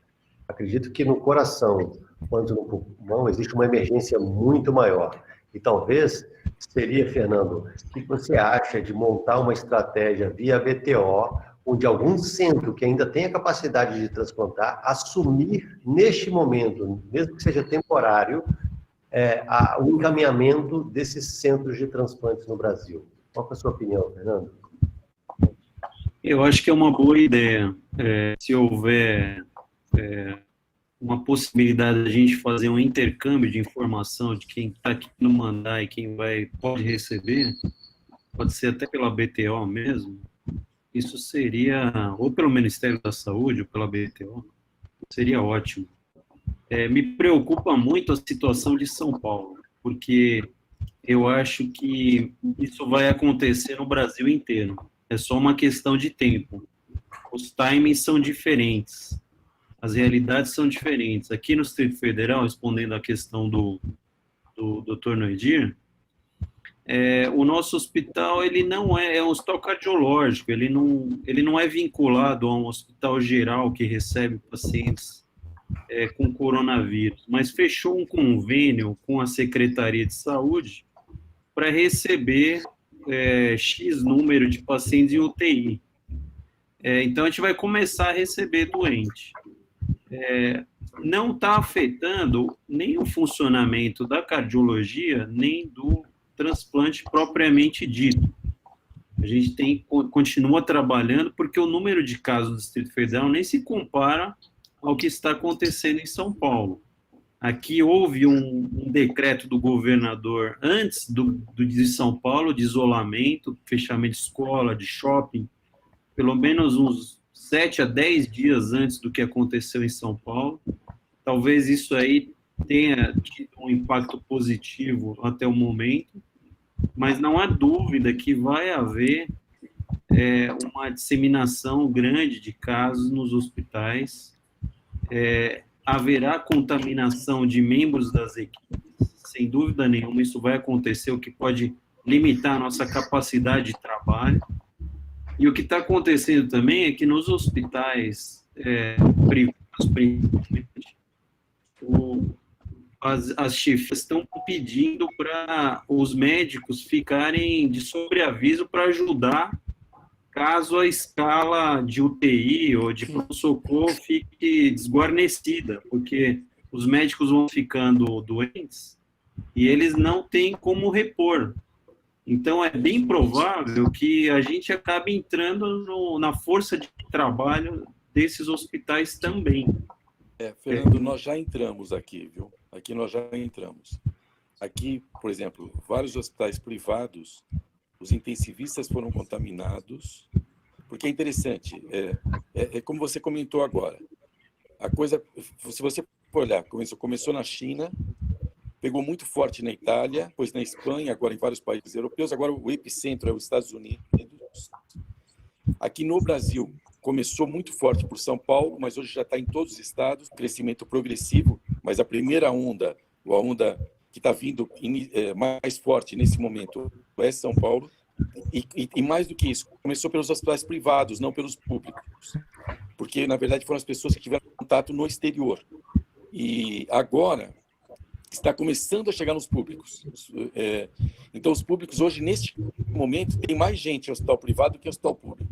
Acredito que no coração, quanto no pulmão, existe uma emergência muito maior. E talvez seria, Fernando, o que você acha de montar uma estratégia via VTO, onde algum centro que ainda tem a capacidade de transplantar, assumir neste momento, mesmo que seja temporário, o encaminhamento desses centros de transplantes no Brasil? Qual é a sua opinião, Fernando? Eu acho que é uma boa ideia. Se houver uma possibilidade de a gente fazer um intercâmbio de informação de quem está querendo mandar e quem pode receber, pode ser até pela BTO mesmo, isso seria, ou pelo Ministério da Saúde, ou pela BTO, seria ótimo. Me preocupa muito a situação de São Paulo, porque eu acho que isso vai acontecer no Brasil inteiro. É só uma questão de tempo. Os timings são diferentes. As realidades são diferentes. Aqui no Distrito Federal, respondendo à questão do Dr. Noedir, o nosso hospital, ele não é um hospital cardiológico, ele não é vinculado a um hospital geral que recebe pacientes com coronavírus, mas fechou um convênio com a Secretaria de Saúde para receber X número de pacientes em UTI. Então, a gente vai começar a receber doente. Não está afetando nem o funcionamento da cardiologia, nem do transplante propriamente dito. A gente continua trabalhando, porque o número de casos do Distrito Federal nem se compara ao que está acontecendo em São Paulo. Aqui houve um decreto do governador antes de São Paulo, de isolamento, fechamento de escola, de shopping, pelo menos uns 7 a 10 dias antes do que aconteceu em São Paulo. Talvez isso aí tenha tido um impacto positivo até o momento, mas não há dúvida que vai haver uma disseminação grande de casos nos hospitais. Haverá contaminação de membros das equipes, sem dúvida nenhuma, isso vai acontecer, o que pode limitar a nossa capacidade de trabalho. E o que está acontecendo também é que nos hospitais privados, principalmente, as chefias estão pedindo para os médicos ficarem de sobreaviso para ajudar caso a escala de UTI ou de pronto-socorro fique desguarnecida, porque os médicos vão ficando doentes e eles não têm como repor. Então, é bem provável que a gente acabe entrando na força de trabalho desses hospitais também. Fernando, nós já entramos aqui, viu? Aqui nós já entramos. Aqui, por exemplo, vários hospitais privados, os intensivistas foram contaminados, porque é interessante, como você comentou agora, a coisa, se você for olhar, começou na China, pegou muito forte na Itália, depois na Espanha, agora em vários países europeus, agora o epicentro é os Estados Unidos. Aqui no Brasil, começou muito forte por São Paulo, mas hoje já está em todos os estados, crescimento progressivo, mas a primeira onda, a onda que está vindo mais forte nesse momento é São Paulo, e mais do que isso, começou pelos hospitais privados, não pelos públicos, porque, na verdade, foram as pessoas que tiveram contato no exterior. E agora está começando a chegar nos públicos. Então, os públicos hoje, neste momento, tem mais gente em hospital privado do que em hospital público.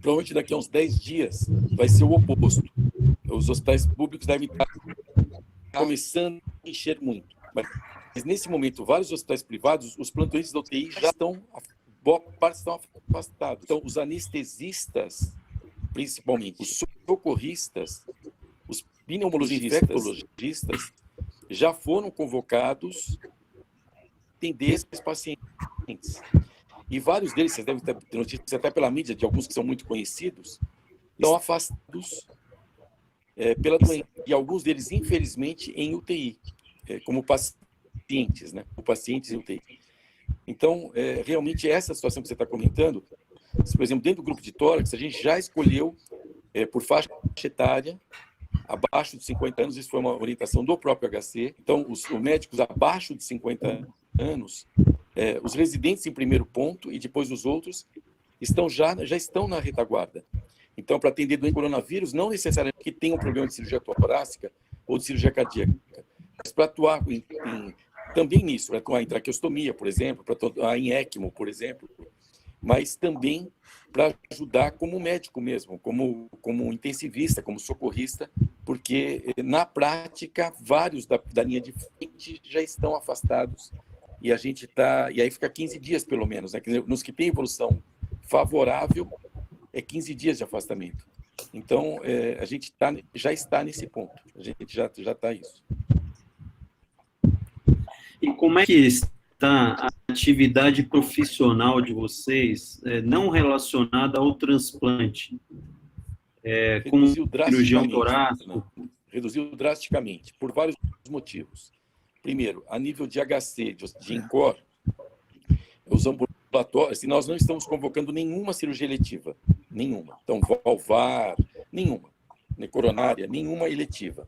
Provavelmente daqui a uns 10 dias vai ser o oposto. Os hospitais públicos devem estar começando a encher muito. Mas nesse momento, vários hospitais privados, os plantões da UTI já estão, boa parte estão afastados. Então, os anestesistas, principalmente, os socorristas, os pneumologistas, infectologistas, já foram convocados a atender esses pacientes. E vários deles, vocês devem ter notícias até pela mídia, de alguns que são muito conhecidos, estão afastados pela doença. E alguns deles, infelizmente, em UTI, como pacientes, né? Como pacientes em UTI. Então, realmente, essa situação que você está comentando, por exemplo, dentro do grupo de tórax, a gente já escolheu, por faixa etária, abaixo de 50 anos, isso foi uma orientação do próprio HC. Então, os médicos abaixo de 50 anos, os residentes em primeiro ponto e depois os outros já estão na retaguarda. Então, para atender doente coronavírus, não necessariamente que tenha um problema de cirurgia torácica ou de cirurgia cardíaca, mas para atuar também nisso, para atuar em traqueostomia, por exemplo, para atuar em ECMO, por exemplo, mas também para ajudar como médico mesmo, como intensivista, como socorrista, porque, na prática, vários da linha de frente já estão afastados e a gente e aí fica 15 dias, pelo menos, né? Nos que tem evolução favorável, 15 dias de afastamento. Então, a gente já está nesse ponto, a gente já está isso. E como é que está a atividade profissional de vocês, não relacionada ao transplante? Como cirurgião torácico? Reduziu drasticamente, por vários motivos. Primeiro, a nível de HC, de INCOR, os ambulatórios, nós não estamos convocando nenhuma cirurgia eletiva, nenhuma. Então, valvar, nenhuma. Coronária, nenhuma eletiva.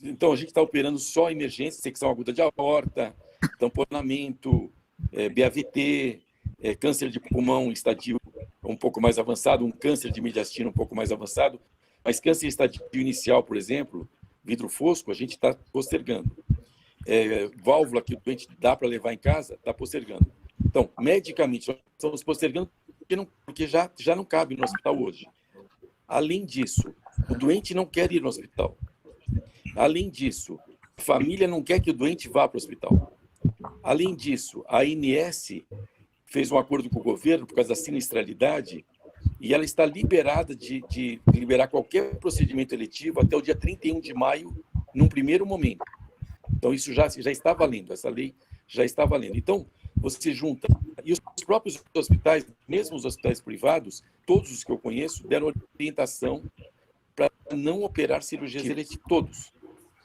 Então, a gente está operando só emergência, secção aguda de aorta, tamponamento, BAVT, câncer de pulmão estadio um pouco mais avançado, um câncer de mediastino um pouco mais avançado, mas câncer estadio inicial, por exemplo, vidro fosco, a gente está postergando. Válvula que o doente dá para levar em casa, está postergando. Então, medicamente, nós estamos postergando porque já não cabe no hospital hoje. Além disso, o doente não quer ir no hospital. Além disso, a família não quer que o doente vá para o hospital. Além disso, a ANS fez um acordo com o governo por causa da sinistralidade e ela está liberada de liberar qualquer procedimento eletivo até o dia 31 de maio, num primeiro momento. Então, isso já está valendo, essa lei já está valendo. Então, você junta... E os próprios hospitais, mesmo os hospitais privados, todos os que eu conheço, deram orientação para não operar cirurgias eletivas, todos.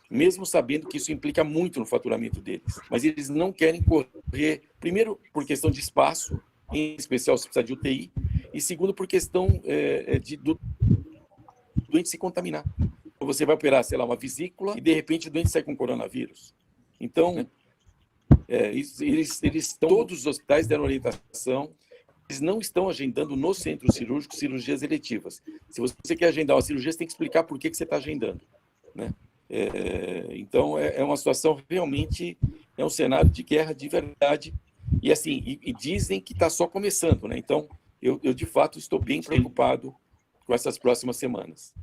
Mesmo sabendo que isso implica muito no faturamento deles. Mas eles não querem correr, primeiro, por questão de espaço, em especial se precisar de UTI, e segundo, por questão do doente se contaminar. Você vai operar, sei lá, uma vesícula e, de repente, o doente sai com coronavírus. Então, todos os hospitais deram orientação, eles não estão agendando no centro cirúrgico cirurgias eletivas. Se você quer agendar uma cirurgia, você tem que explicar por que você está agendando, né? Então, é uma situação realmente, é um cenário de guerra de verdade, e assim, e dizem que está só começando, né? Então, eu de fato estou bem preocupado com essas próximas semanas.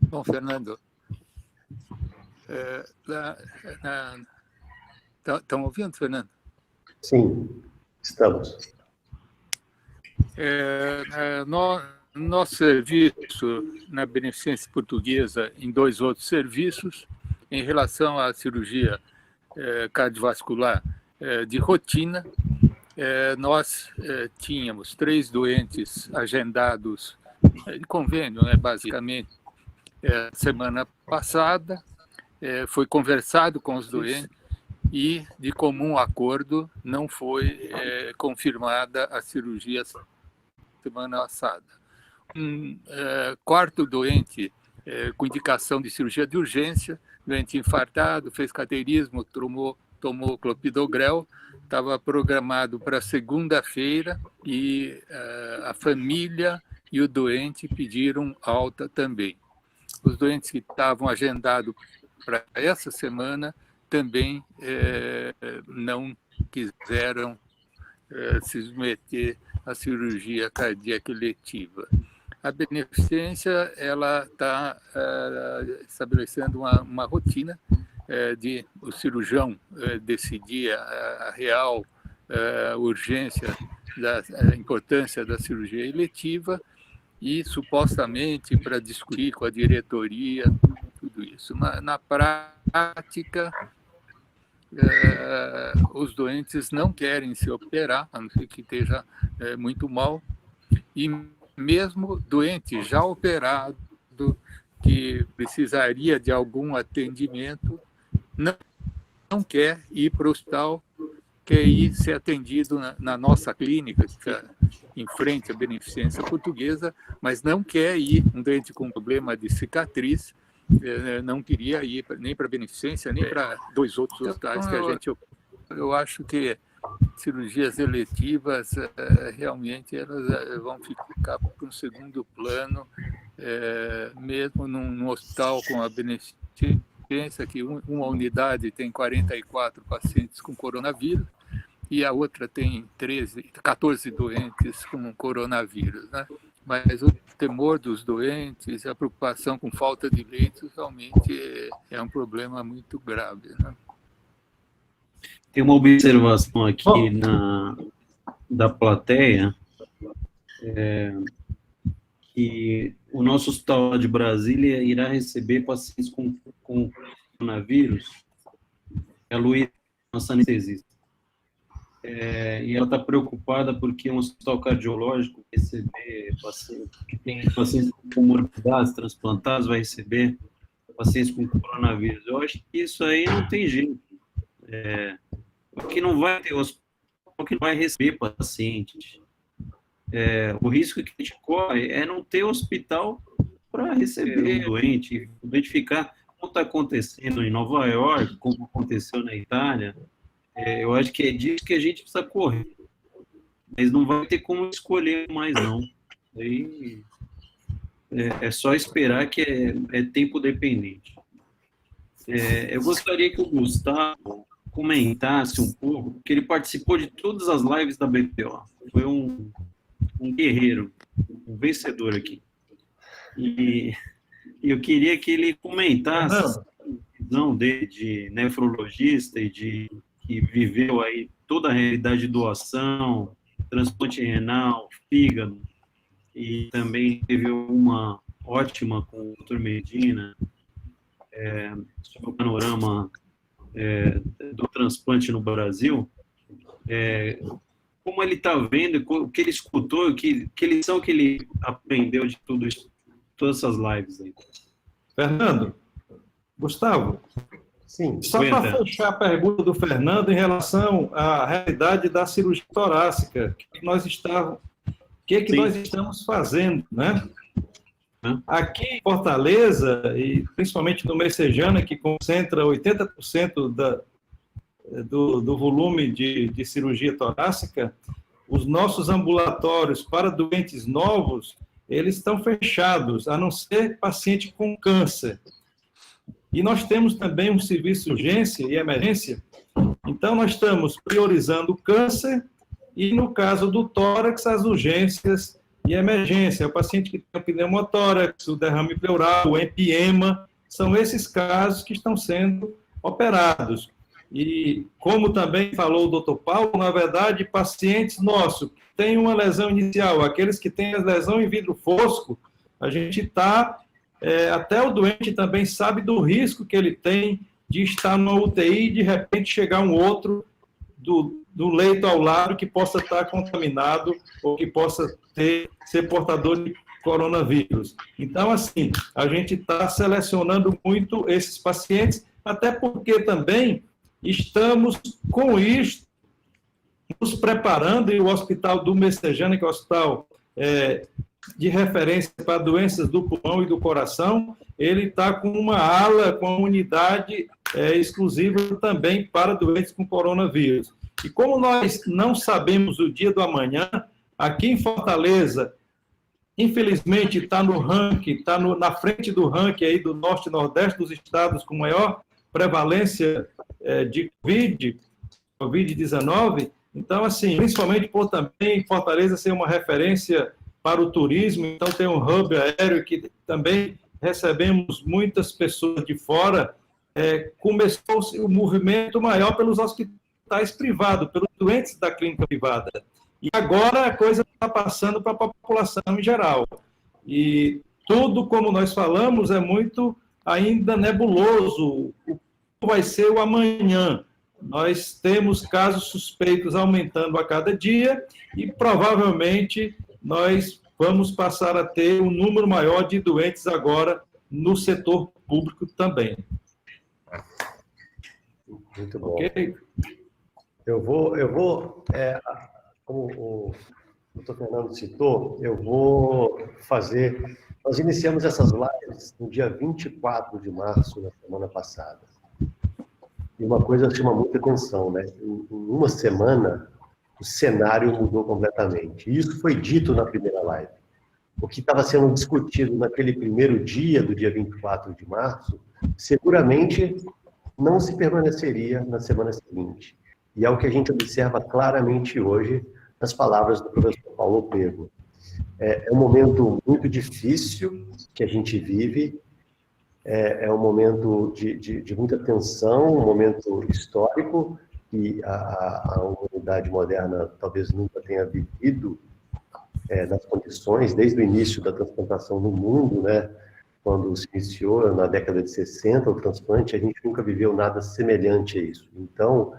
Bom, Fernando, estão ouvindo, Fernando? Sim, estamos. Nosso serviço na Beneficência Portuguesa, em 2 outros serviços, em relação à cirurgia cardiovascular de rotina, nós tínhamos 3 doentes agendados de convênio, basicamente, semana passada. Foi conversado com os doentes e, de comum acordo, não foi confirmada a cirurgia semana passada. Um 4º doente com indicação de cirurgia de urgência, doente infartado, fez cateterismo, tomou clopidogrel, estava programado para segunda-feira e a família e o doente pediram alta também. Os doentes que estavam agendados para essa semana também não quiseram se submeter à cirurgia cardíaca eletiva. A Beneficência ela está estabelecendo uma rotina de o cirurgião decidir a real urgência, a importância da cirurgia eletiva e, supostamente, para discutir com a diretoria, tudo isso. Na prática, os doentes não querem se operar, a não ser que esteja muito mal, e mesmo doente já operado, que precisaria de algum atendimento, não quer ir para o hospital, quer ir ser atendido na nossa clínica, que fica em frente à Beneficência Portuguesa, mas não quer ir, um doente com problema de cicatriz, não queria ir nem para a Beneficência, nem para 2 outros hospitais que a gente... Eu acho que cirurgias eletivas, realmente, elas vão ficar para um segundo plano, mesmo num hospital com a Beneficência, que uma unidade tem 44 pacientes com coronavírus e a outra tem 14 doentes com coronavírus, né? Mas o temor dos doentes, a preocupação com falta de leitos, realmente é um problema muito grave, né? Tem uma observação aqui da plateia, que o nosso hospital de Brasília irá receber pacientes com coronavírus. A Luísa, nossa anestesista. E ela está preocupada porque um hospital cardiológico receber pacientes que tem pacientes com comorbidades transplantados, vai receber pacientes com coronavírus. Eu acho que isso aí não tem jeito. Porque não vai ter hospital que não vai receber pacientes. O risco que a gente corre é não ter hospital para receber o doente, identificar como está acontecendo em Nova York, como aconteceu na Itália. Eu acho que é disso que a gente precisa correr. Mas não vai ter como escolher mais, não. Aí é só esperar, que é tempo dependente. Eu gostaria que o Gustavo comentasse um pouco, porque ele participou de todas as lives da BPO. Foi um guerreiro, um vencedor aqui. E eu queria que ele comentasse a visão dele de nefrologista e que viveu aí toda a realidade de doação, transplante renal, fígado, e também teve uma ótima com o Dr. Medina, sobre o panorama do transplante no Brasil. Como ele está vendo, o que ele escutou, que lição que ele aprendeu de tudo isso, todas essas lives aí. Fernando, Gustavo, sim, só para fechar a pergunta do Fernando em relação à realidade da cirurgia torácica, o que nós estamos fazendo, né? Aqui em Fortaleza, e principalmente no Messejana, que concentra 80% do volume de cirurgia torácica, os nossos ambulatórios para doentes novos, eles estão fechados, a não ser paciente com câncer. E nós temos também um serviço de urgência e emergência, então nós estamos priorizando o câncer e, no caso do tórax, as urgências e emergência. O paciente que tem o pneumotórax, o derrame pleural, o empiema, são esses casos que estão sendo operados. E, como também falou o doutor Paulo, na verdade, pacientes nossos que têm uma lesão inicial, aqueles que têm a lesão em vidro fosco, a gente está, até o doente também sabe do risco que ele tem de estar numa UTI e, de repente, chegar um outro do leito ao lado que possa estar contaminado ou que possa ser portador de coronavírus. Então, assim, a gente está selecionando muito esses pacientes, até porque também estamos, com isso, nos preparando, e o Hospital do Messejana, que é o hospital de referência para doenças do pulmão e do coração, ele está com uma ala, com uma unidade exclusiva também para doentes com coronavírus. E como nós não sabemos o dia do amanhã, aqui em Fortaleza, infelizmente, está no ranking, está na frente do ranking aí do norte e nordeste dos estados com maior prevalência de Covid-19. Então, assim, principalmente por também Fortaleza ser uma referência para o turismo, então tem um hub aéreo que também recebemos muitas pessoas de fora, começou o movimento maior pelos hospitais privados, pelos doentes da clínica privada. E agora a coisa está passando para a população em geral. E tudo, como nós falamos, é muito ainda nebuloso. O que vai ser o amanhã? Nós temos casos suspeitos aumentando a cada dia e provavelmente nós vamos passar a ter um número maior de doentes agora no setor público também. Muito bom. Okay? Eu vou como o doutor Fernando citou, eu vou fazer... Nós iniciamos essas lives no dia 24 de março, na semana passada. E uma coisa chama muita atenção, né? Em uma semana, o cenário mudou completamente. E isso foi dito na primeira live. O que estava sendo discutido naquele primeiro dia, do dia 24 de março, seguramente não se permaneceria na semana seguinte. E é o que a gente observa claramente hoje nas palavras do professor Paulo Pego. É um momento muito difícil que a gente vive, é um momento de muita tensão, um momento histórico que a humanidade moderna talvez nunca tenha vivido nas condições, desde o início da transplantação no mundo, né? Quando se iniciou na década de 60 o transplante, a gente nunca viveu nada semelhante a isso. Então,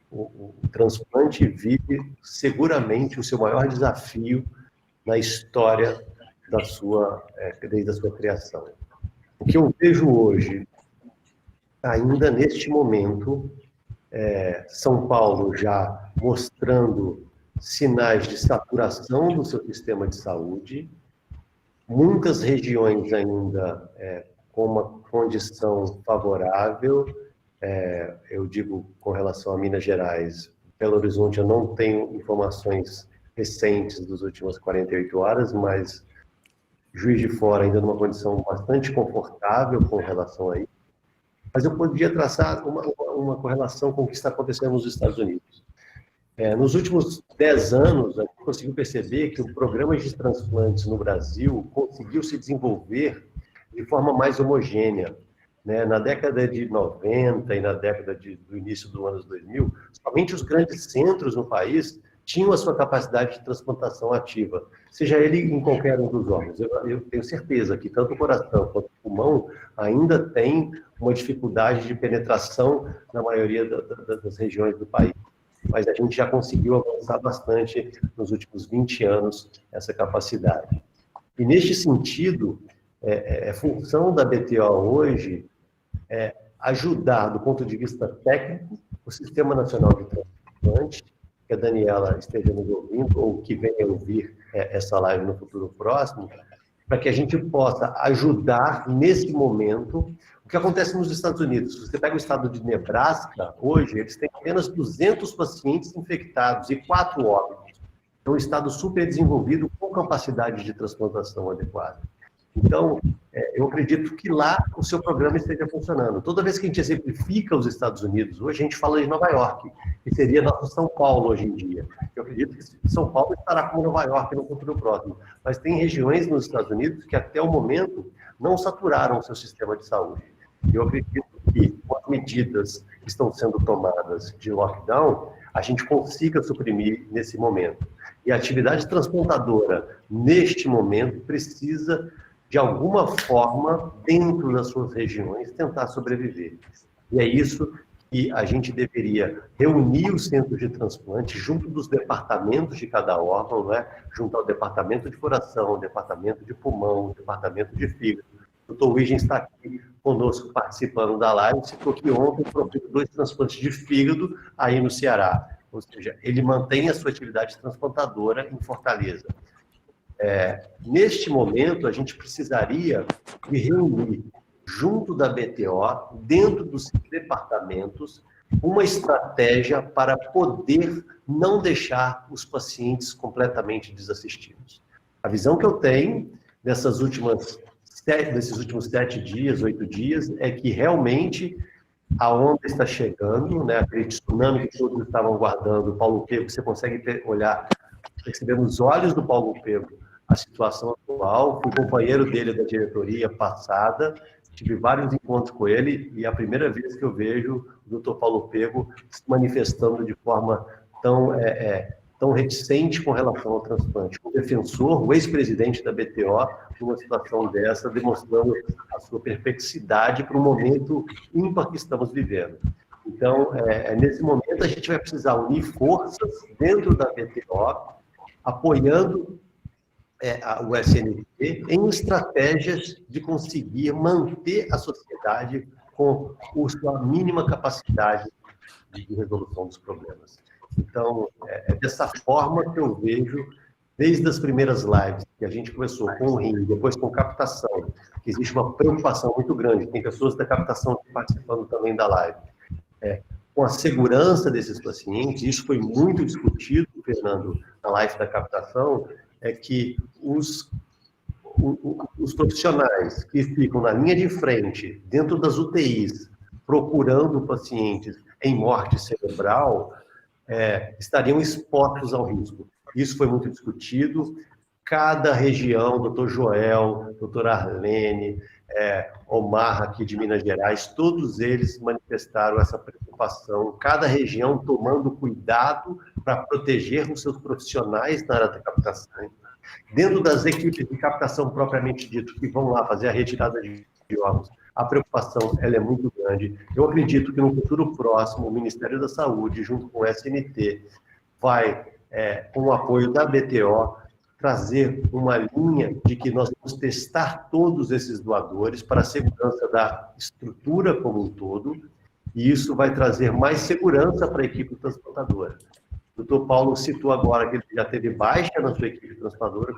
o transplante vive seguramente o seu maior desafio na história desde a sua criação. O que eu vejo hoje, ainda neste momento, São Paulo já mostrando sinais de saturação do seu sistema de saúde, muitas regiões ainda com uma condição favorável, eu digo com relação a Minas Gerais, Belo Horizonte, eu não tenho informações recentes das últimas 48 horas, mas Juiz de Fora ainda numa condição bastante confortável com relação a isso. Mas eu poderia traçar uma correlação com o que está acontecendo nos Estados Unidos. Nos últimos 10 anos, a gente conseguiu perceber que o programa de transplantes no Brasil conseguiu se desenvolver de forma mais homogênea. Na década de 90 e na década do início dos anos 2000, somente os grandes centros no país tinham a sua capacidade de transplantação ativa, seja ele em qualquer um dos órgãos. Eu tenho certeza que tanto o coração quanto o pulmão ainda tem uma dificuldade de penetração na maioria das regiões do país. Mas a gente já conseguiu avançar bastante nos últimos 20 anos essa capacidade. E, neste sentido, função da BTO hoje é ajudar, do ponto de vista técnico, o Sistema Nacional de Transplante, que a Daniela esteja nos ouvindo, ou que venha ouvir essa live no futuro próximo, para que a gente possa ajudar nesse momento. O que acontece nos Estados Unidos? Se você pega o estado de Nebraska, hoje, eles têm apenas 200 pacientes infectados e 4 óbitos. É um estado super desenvolvido com capacidade de transplantação adequada. Então, eu acredito que lá o seu programa esteja funcionando. Toda vez que a gente exemplifica os Estados Unidos, hoje a gente fala de Nova York, que seria nosso São Paulo hoje em dia. Eu acredito que São Paulo estará como Nova York no futuro próximo. Mas tem regiões nos Estados Unidos que até o momento não saturaram o seu sistema de saúde. Eu acredito que, quando medidas que estão sendo tomadas de lockdown, a gente consiga suprimir nesse momento. E a atividade transplantadora, neste momento, precisa, de alguma forma, dentro das suas regiões, tentar sobreviver. E é isso que a gente deveria reunir os centros de transplante junto dos departamentos de cada órgão, não é? Junto ao departamento de coração, ao departamento de pulmão, ao departamento de fígado. O Dr. Huygens está aqui conosco participando da live, citou que ontem foram 2 transplantes de fígado aí no Ceará. Ou seja, ele mantém a sua atividade transplantadora em Fortaleza. Neste momento, a gente precisaria de reunir, junto da BTO, dentro dos departamentos, uma estratégia para poder não deixar os pacientes completamente desassistidos. A visão que eu tenho nesses últimos 7 dias, 8 dias, é que realmente a onda está chegando, né? Aquele tsunami que todos estavam aguardando, o Paulo Pego, você consegue olhar, perceber nos olhos do Paulo Pego a situação atual. Fui companheiro dele da diretoria passada, tive vários encontros com ele, e é a primeira vez que eu vejo o Dr. Paulo Pego se manifestando de forma tão reticente com relação ao transplante. O defensor, o ex-presidente da BTO, numa situação dessa, demonstrando a sua perplexidade para o momento ímpar que estamos vivendo. Então, nesse momento, a gente vai precisar unir forças dentro da BTO, apoiando o SNT em estratégias de conseguir manter a sociedade com a sua mínima capacidade de resolução dos problemas. Então, é dessa forma que eu vejo, desde as primeiras lives, que a gente começou com o rim, depois com captação, que existe uma preocupação muito grande, tem pessoas da captação participando também da live, com a segurança desses pacientes. Isso foi muito discutido, Fernando, na live da captação, é que os profissionais que ficam na linha de frente, dentro das UTIs, procurando pacientes em morte cerebral, estariam expostos ao risco. Isso foi muito discutido. Cada região, doutor Joel, doutora Arlene, Omar aqui de Minas Gerais, todos eles manifestaram essa preocupação, cada região tomando cuidado para proteger os seus profissionais na área da captação. Dentro das equipes de captação propriamente dito, que vão lá fazer a retirada de órgãos, a preocupação ela é muito grande. Eu acredito que no futuro próximo, o Ministério da Saúde, junto com o SNT, vai, com o apoio da BTO, trazer uma linha de que nós vamos testar todos esses doadores para a segurança da estrutura como um todo, e isso vai trazer mais segurança para a equipe transplantadora. O doutor Paulo citou agora que ele já teve baixa na sua equipe transplantadora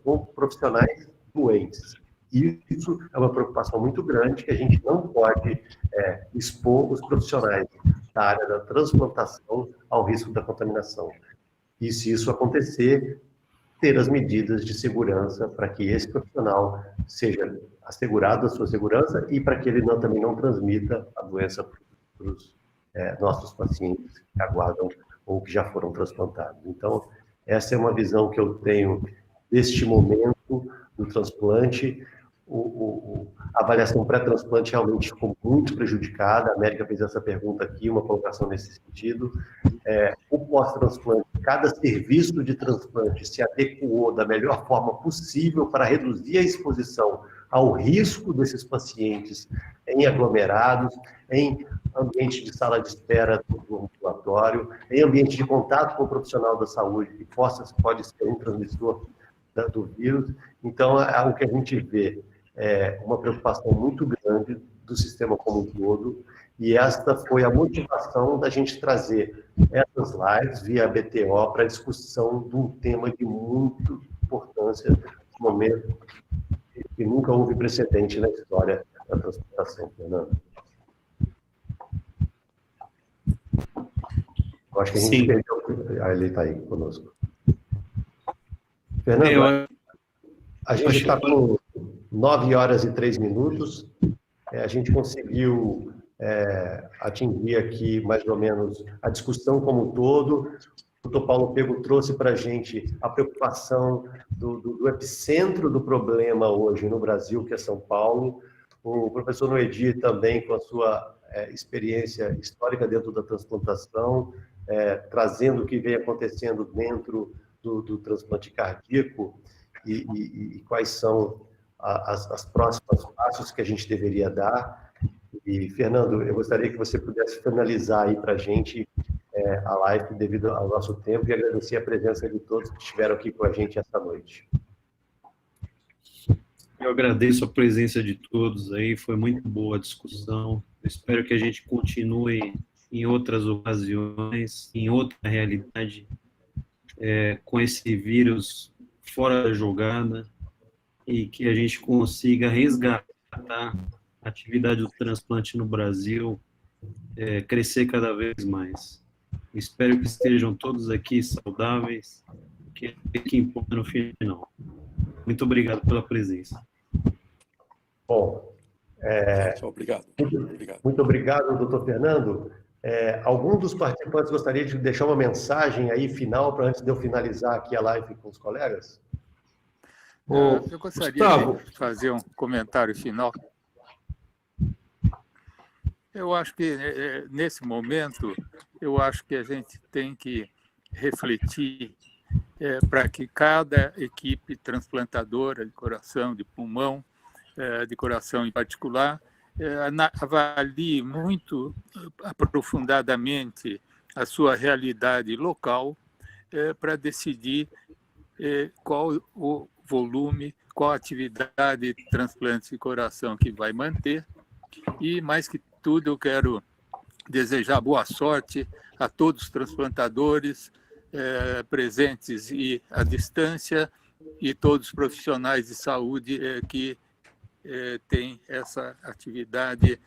com profissionais doentes. E isso é uma preocupação muito grande, que a gente não pode expor os profissionais da área da transplantação ao risco da contaminação. E se isso acontecer, ter as medidas de segurança para que esse profissional seja assegurado a sua segurança e para que ele também não transmita a doença para os nossos pacientes que aguardam ou que já foram transplantados. Então, essa é uma visão que eu tenho deste momento do transplante. A avaliação pré-transplante realmente ficou muito prejudicada. A América fez essa pergunta aqui, uma colocação nesse sentido. O pós-transplante, cada serviço de transplante se adequou da melhor forma possível para reduzir a exposição ao risco desses pacientes em aglomerados, em ambiente de sala de espera do ambulatório, em ambiente de contato com o profissional da saúde, que pode ser um transmissor do vírus. Então, o que a gente vê é uma preocupação muito grande do sistema como um todo, e esta foi a motivação da gente trazer essas lives via BTO para a discussão de um tema de muita importância, no momento que nunca houve precedente na história da transplantação, Fernando. Eu acho que a gente perdeu. Ele está aí conosco. Fernando, a gente está com 9 horas e 3 minutos. A gente conseguiu atingir aqui mais ou menos a discussão como um todo. O Dr. Paulo Pego trouxe para a gente a preocupação do epicentro do problema hoje no Brasil, que é São Paulo. o professor Noedir também com a sua experiência histórica dentro da transplantação, trazendo o que vem acontecendo dentro do transplante cardíaco e quais são as próximos passos que a gente deveria dar. E, Fernando, eu gostaria que você pudesse finalizar aí para a gente a live devido ao nosso tempo e agradecer a presença de todos que estiveram aqui com a gente essa noite. Eu agradeço a presença de todos aí, foi muito boa a discussão. Eu espero que a gente continue em outras ocasiões, em outra realidade, com esse vírus fora da jogada, e que a gente consiga resgatar a atividade do transplante no Brasil, crescer cada vez mais. Espero que estejam todos aqui saudáveis, que é o que importa no final. Muito obrigado pela presença. Bom, obrigado. Muito obrigado, doutor Fernando. Algum dos participantes gostaria de deixar uma mensagem aí final, para antes de eu finalizar aqui a live com os colegas? Eu gostaria de fazer um comentário final. Eu acho que, nesse momento, eu acho que a gente tem que refletir para que cada equipe transplantadora de coração, de pulmão, de coração em particular, avalie muito aprofundadamente a sua realidade local para decidir qual o volume, qual a atividade de transplante de coração que vai manter. E, mais que tudo, eu quero desejar boa sorte a todos os transplantadores presentes e à distância e todos os profissionais de saúde que têm essa atividade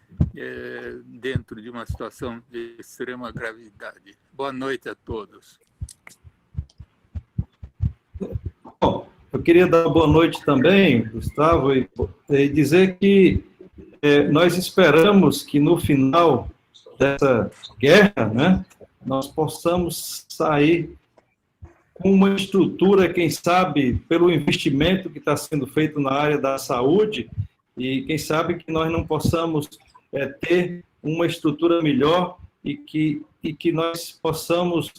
dentro de uma situação de extrema gravidade. Boa noite a todos. Bom, eu queria dar uma boa noite também, Gustavo, e dizer que nós esperamos que no final dessa guerra, né, nós possamos sair com uma estrutura, quem sabe, pelo investimento que está sendo feito na área da saúde, e quem sabe que nós não possamos ter uma estrutura melhor e que nós possamos,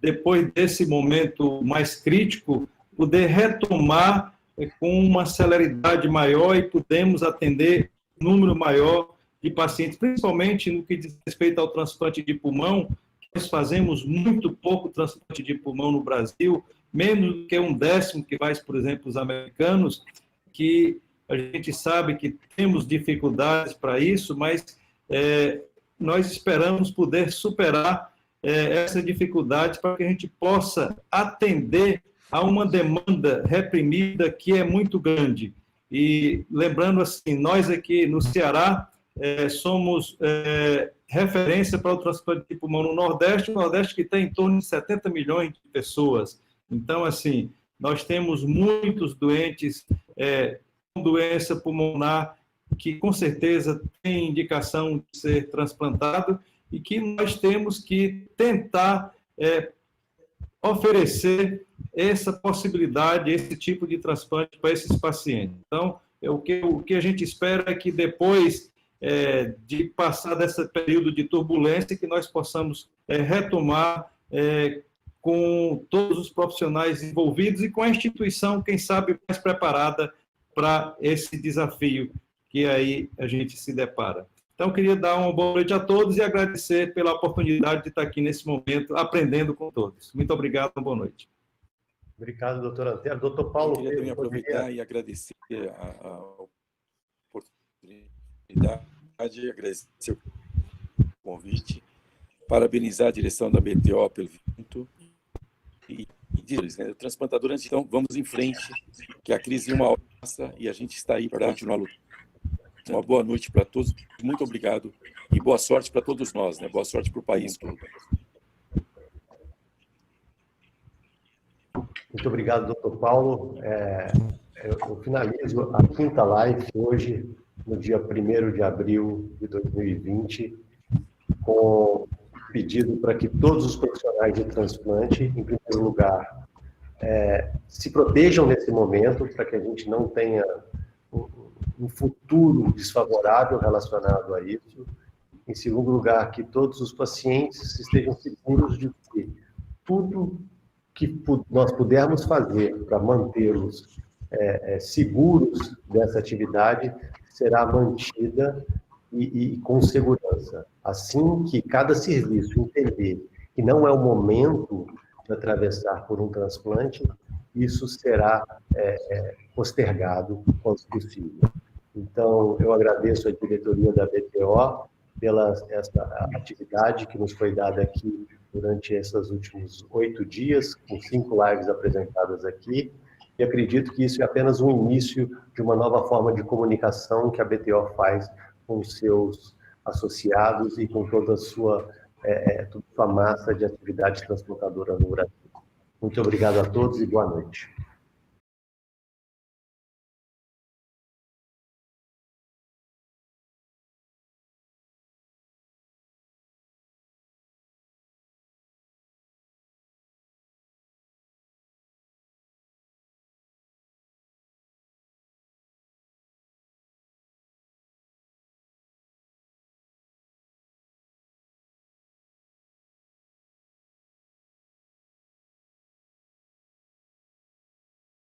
depois desse momento mais crítico, poder retomar com uma celeridade maior e podemos atender um número maior de pacientes, principalmente no que diz respeito ao transplante de pulmão. Nós fazemos muito pouco transplante de pulmão no Brasil, menos do que 1/10 que faz, por exemplo, os americanos, que a gente sabe que temos dificuldades para isso, mas nós esperamos poder superar essa dificuldade para que a gente possa atender a uma demanda reprimida que é muito grande. E lembrando assim, nós aqui no Ceará somos referência para o transplante de pulmão no Nordeste, o Nordeste que tem em torno de 70 milhões de pessoas. Então, assim, nós temos muitos doentes com doença pulmonar que, com certeza, tem indicação de ser transplantado e que nós temos que tentar oferecer essa possibilidade, esse tipo de transplante para esses pacientes. Então, o que a gente espera é que depois de passar desse período de turbulência, que nós possamos retomar com todos os profissionais envolvidos e com a instituição, quem sabe, mais preparada para esse desafio que aí a gente se depara. Então, eu queria dar uma boa noite a todos e agradecer pela oportunidade de estar aqui nesse momento, aprendendo com todos. Muito obrigado, uma boa noite. Obrigado, doutor Antero. Doutor Paulo... Eu queria também aproveitar e agradecer a oportunidade, agradecer o convite, parabenizar a direção da BTO pelo evento e dizer, né, transplantadoras, então, vamos em frente, que a crise é uma nossa e a gente está aí para continuar lutando. Uma boa noite para todos, muito obrigado e boa sorte para todos nós, né? Boa sorte para o país todo. Muito obrigado, doutor Paulo. Eu finalizo a 5ª live hoje, no dia 1º de abril de 2020, com pedido para que todos os profissionais de transplante, em primeiro lugar, se protejam nesse momento, para que a gente não tenha um futuro desfavorável relacionado a isso. Em segundo lugar, que todos os pacientes estejam seguros de que tudo que nós pudermos fazer para mantê-los seguros dessa atividade será mantida e com segurança. Assim que cada serviço entender que não é o momento de atravessar por um transplante, isso será postergado quanto possível. Então, eu agradeço a diretoria da BTO pela essa atividade que nos foi dada aqui durante esses últimos 8 dias, com 5 lives apresentadas aqui, e acredito que isso é apenas um início de uma nova forma de comunicação que a BTO faz com os seus associados e com toda a sua massa de atividade transportadora no Brasil. Muito obrigado a todos e boa noite.